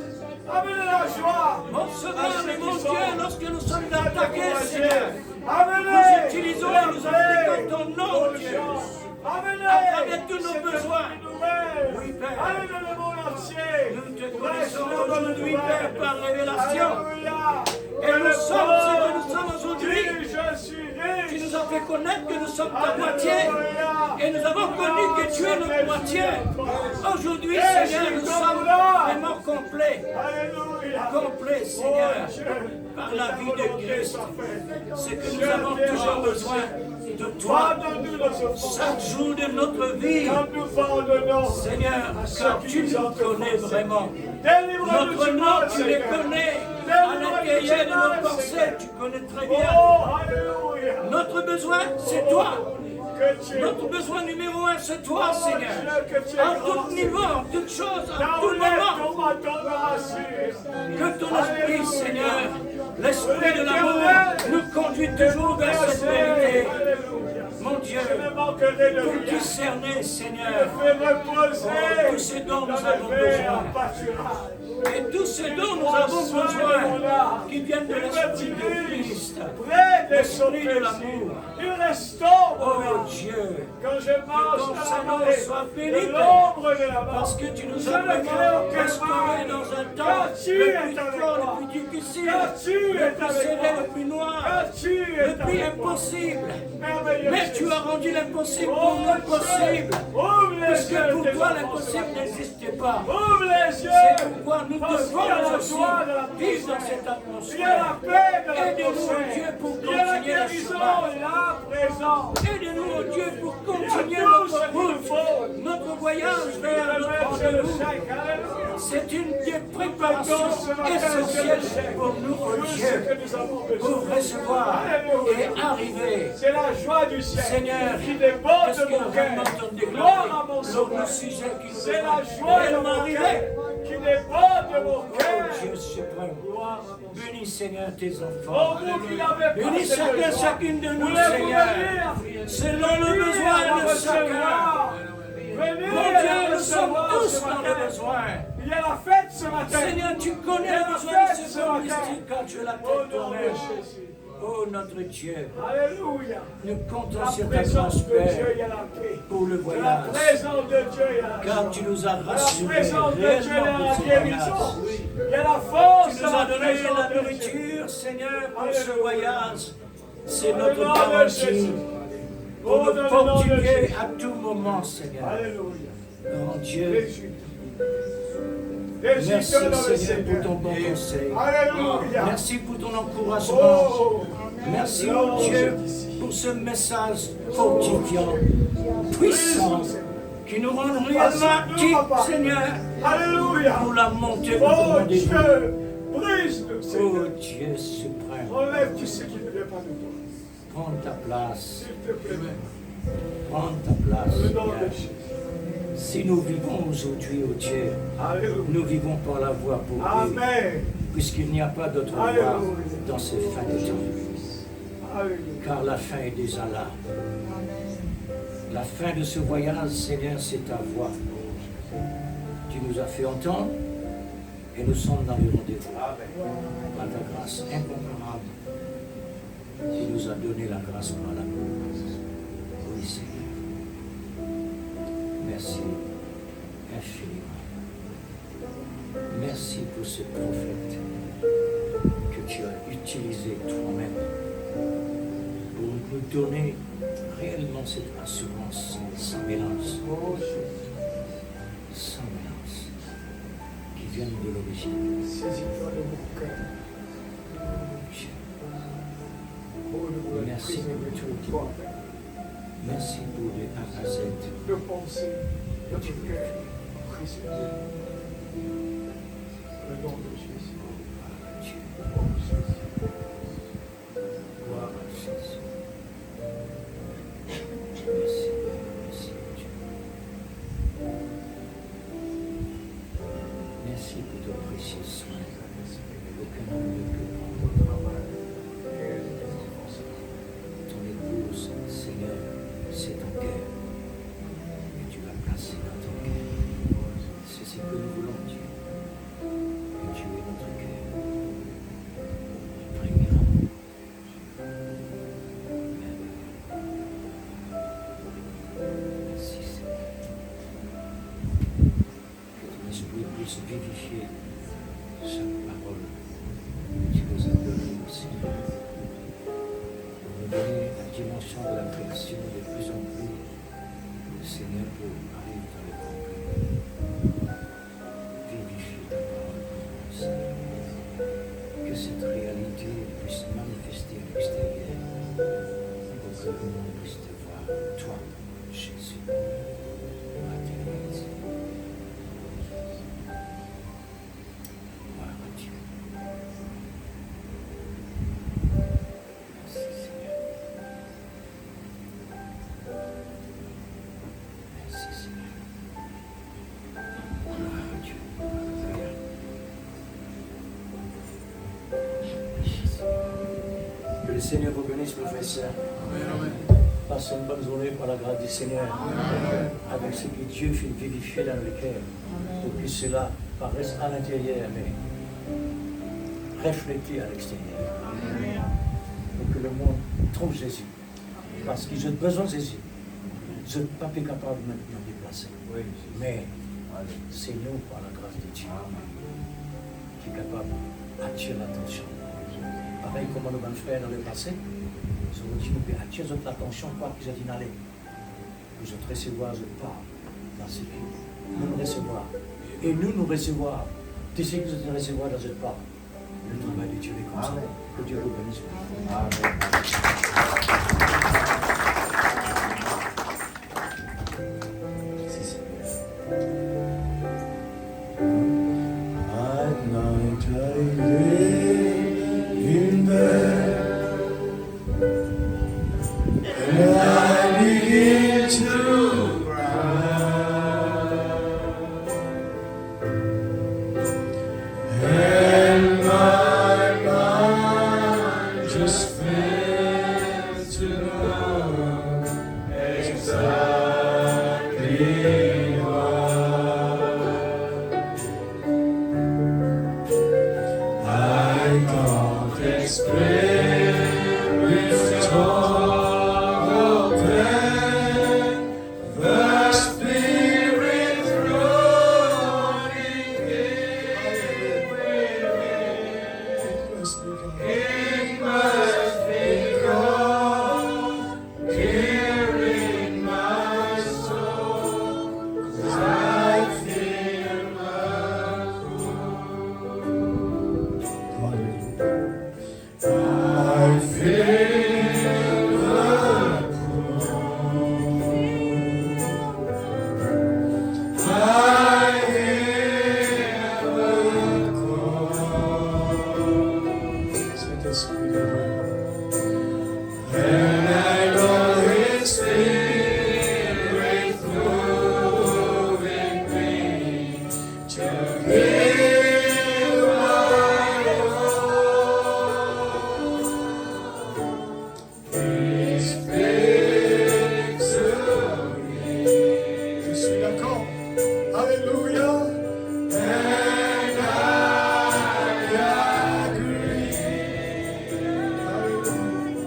Amenez la joie. Mon Sauveur et mon Dieu, lorsque nous sommes attaqués, Seigneur, Amenez. nous utilisons et nous appliquons ton nom, Dieu, à Amenez. travers tous nos besoins. Oui, Père. Allez dans le monde entier. Nous te connaissons aujourd'hui, Père, par révélation. Alléluia. Et nous sommes ce que nous sommes aujourd'hui. Je suis Tu riche. nous as fait connaître que nous sommes ta moitié. Et nous avons connu que tu es notre moitié. Aujourd'hui, Seigneur, nous sommes vraiment complets. Alléluia. Complets, Seigneur, par la vie de Christ. C'est que nous avons toujours besoin de toi. Pardonne-nous nos offenses. Chaque jour de notre vie, Comme nous pardonnons. Seigneur, car tu nous connais vraiment. Délivre-nous Notre du nom, mal, tu les Seigneur. connais. À l'intérieur de nos pensées, tu connais très bien. Oh, alléluia. Notre besoin, c'est toi. Que tu Notre besoin numéro un, c'est toi, Seigneur. que tu es En grand, tout niveau, en toute chose, à tout Enlève moment. ton manteau de racisme. Que ton esprit, Seigneur, l'esprit de l'amour, nous conduit toujours vers cette vérité. Alléluia. Mon Dieu, Je ne manquerai de pour rien. discerner, Seigneur, Fais reposer oh, tout ce dont dans nous le avons verre besoin. pâturage. Et tout ce dont nous avons besoin, qui viennent de l'esprit de Christ, Près des l'esprit de l'amour. Il restaure mon Oh âme. Dieu, Quand je marche ton dans Saint-Nom la vallée soit de béni, l'ombre de la mort, parce que tu nous je as ne crains vraiment aucun restaurés mal. dans un temps Car le tu es plus avec fort, moi. le plus difficile, Car tu le es plus avec serré, moi. le plus noir, Car tu es le plus avec moi. impossible. Merveilleux Mais tu Jésus. as rendu l'impossible pour Oh, nous possible. ouvre les Parce yeux que de pour tes toi, enfants l'impossible ce matin. n'existait pas. Ouvre les yeux. C'est pourquoi nous Parce qu'il y a la devons aussi joie de la vivre dans pensée. cette Il y a la atmosphère. paix de la Aide-nous, pensée. Dieu, pour Il y a la continuer le guérison, chemin. la présence. Aide-nous, oh Dieu, pour Il y a continuer tout notre ce qu'il nous route, faut. notre voyage vers notre Remettre le rendez-vous. chèque. Alléluia. C'est une des préparations essentielles pour nous, oh Tout ce Dieu, que nous avons pour besoin. recevoir et arriver. C'est la joie du ciel Seigneur, qui déborde qu'est-ce de que mon nous cœur. avons entendu Gloire à déclarer mon sur sauveur. le sujet qui nous C'est la est joie de réellement mon arrivé. cœur qui déborde de mon Oh cœur. Dieu suprême, Gloire à mon bénis Seigneur tes Oh, enfants. vous qui n'avez pas Bénis cette chacun, joie, chacune de nous, voulez-vous Seigneur, venir? selon le besoin de chacun. Venez Mon Dieu, nous sommes recevoir tous ce dans le matin. besoin. Il y a la fête ce matin. Seigneur, tu connais le besoin de ce corps mystique quand tu l'as Au fait nom de toi-même. Jésus. Oh notre Dieu, Alléluia. nous comptons La sur ta présence de Dieu, il transfert y a la paix. pour le La voyage. présence de Dieu, il y a la Car joie. tu nous as La rassurés présence de Dieu, il y a réellement la pour ce guérison. voyage. Il y a la force. Tu nous dans as donné présence la de Dieu. nourriture, Seigneur, pour ce Alléluia. voyage. C'est Au notre nom de garantie Jésus. pour Oh, nous dans le nom de fortifier Jésus. à tout moment, Seigneur. Alléluia. Grand Dieu, Jésus. merci Jésus dans le Seigneur pour Seigneur. ton bon conseil. Alléluia. Merci pour ton encouragement. Oh, Merci, oh Dieu, pour ce message fortifiant, puissant, qui nous rend réellement actifs, Seigneur, Alléluia. pour la montée de Oh notre Dieu, rendez-vous. brise-nous, Oh Seigneur. Dieu suprême, Enlève tout ce qui ne vient pas de toi. prends ta place, S'il te plaît. prends ta place. Au nom de Seigneur. Jésus. Si nous vivons aujourd'hui, oh Dieu, Alléluia. nous vivons par la voie pour Dieu, Amen. puisqu'il n'y a pas d'autre voie Alléluia. dans ces fins de temps. Alléluia. Car la fin est déjà là. La fin de ce voyage, Seigneur, c'est ta voix. Tu nous as fait entendre et nous sommes dans le rendez-vous. Par ta grâce incomparable, tu nous as donné la grâce par l'amour. Oui, Seigneur. Merci infiniment. Merci pour ce prophète que tu as utilisé toi-même pour nous donner réellement cette assurance sans mélange, Oh Jésus. sans mélange, qui vient de l'origine. Saisis-toi de mon cœur. Dieu. Oh, nous voulons Merci priser pour de tout. toi. Merci pour de A à Z. De penser, notre cœur. Christ. Le nom de Jésus. Dieu. Gloire à Jésus. Merci, merci Dieu. Merci pour ton précieux soin. Aucun homme ne peut prendre ton travail. Ton épouse, Seigneur, c'est ton cœur. Et tu l'as placé dans ton cœur. C'est ce que nous voulons, Dieu. Que tu es notre cœur. Prions. Merci, Seigneur. Que ton esprit puisse vivifier cette parole que tu nous as donnée aussi. Pour nous donner la dimension de la création de plus en plus, Seigneur, pour arriver dans le complet. Vivifie ta parole pour nous, Seigneur. Que cette réalité puisse manifester à l'extérieur pour que le monde puisse te voir, toi, Jésus, matérialisé. Gloire à Dieu. Merci Seigneur. Merci Seigneur. Gloire à Dieu. Alléluia. Que le Seigneur vous bénisse, mes frères et sœurs. Passez une bonne journée par la grâce du Seigneur. Avec ce que Dieu fait vivifier dans le cœur. Pour que cela paraisse à l'intérieur, mais refléter à l'extérieur. Pour que le monde trouve Jésus. Parce qu'ils ont besoin de Jésus. Ils ne sont pas plus capables maintenant de déplacer. Mais c'est nous, par la grâce de Dieu, qui est capable d'attirer l'attention. Pareil comme nos grands frères dans le passé, ils ont dit, nous pouvons attirer notre attention, quoi qu'ils ont dit d'aller. Nous autres recevoir de part dans ce qui nous recevoir. Et nous recevoir de ce que vous allez recevoir dans cette part. Le travail de Dieu est comme ça. Que Dieu vous bénisse. Merci Seigneur. At night I lay in bed and I begin to cry, and my mind just fails to know exactly why I can't explain with talk of pain, the Spirit rolling in within. It must be God here in my soul, 'cause I feel my I feel the pull. I hear the call. And I know His Spirit moving me to give my all. He speaks to me. Je suis d'accord. Alléluia. And I agree. Hallelujah.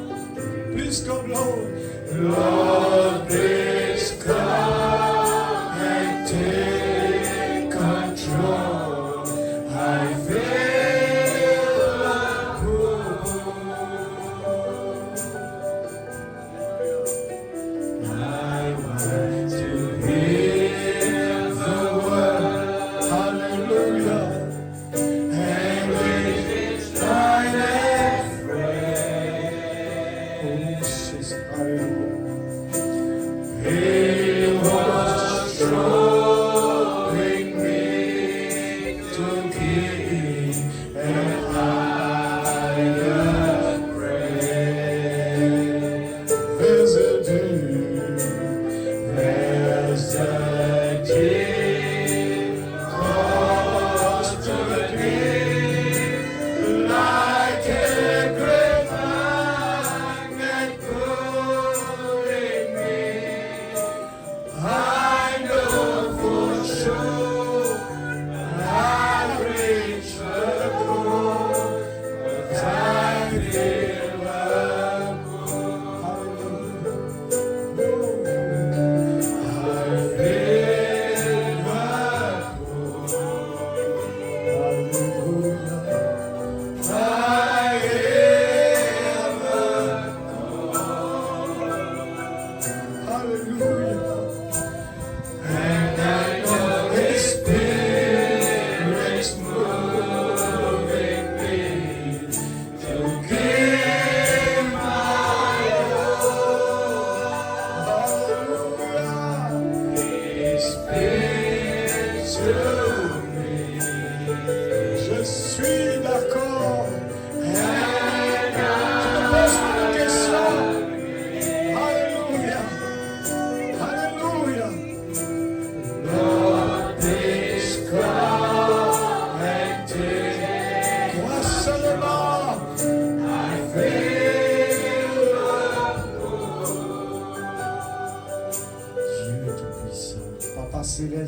Please come, Lord. Lord, please come and take control. I feel the pull. I want to hear the word Alléluia.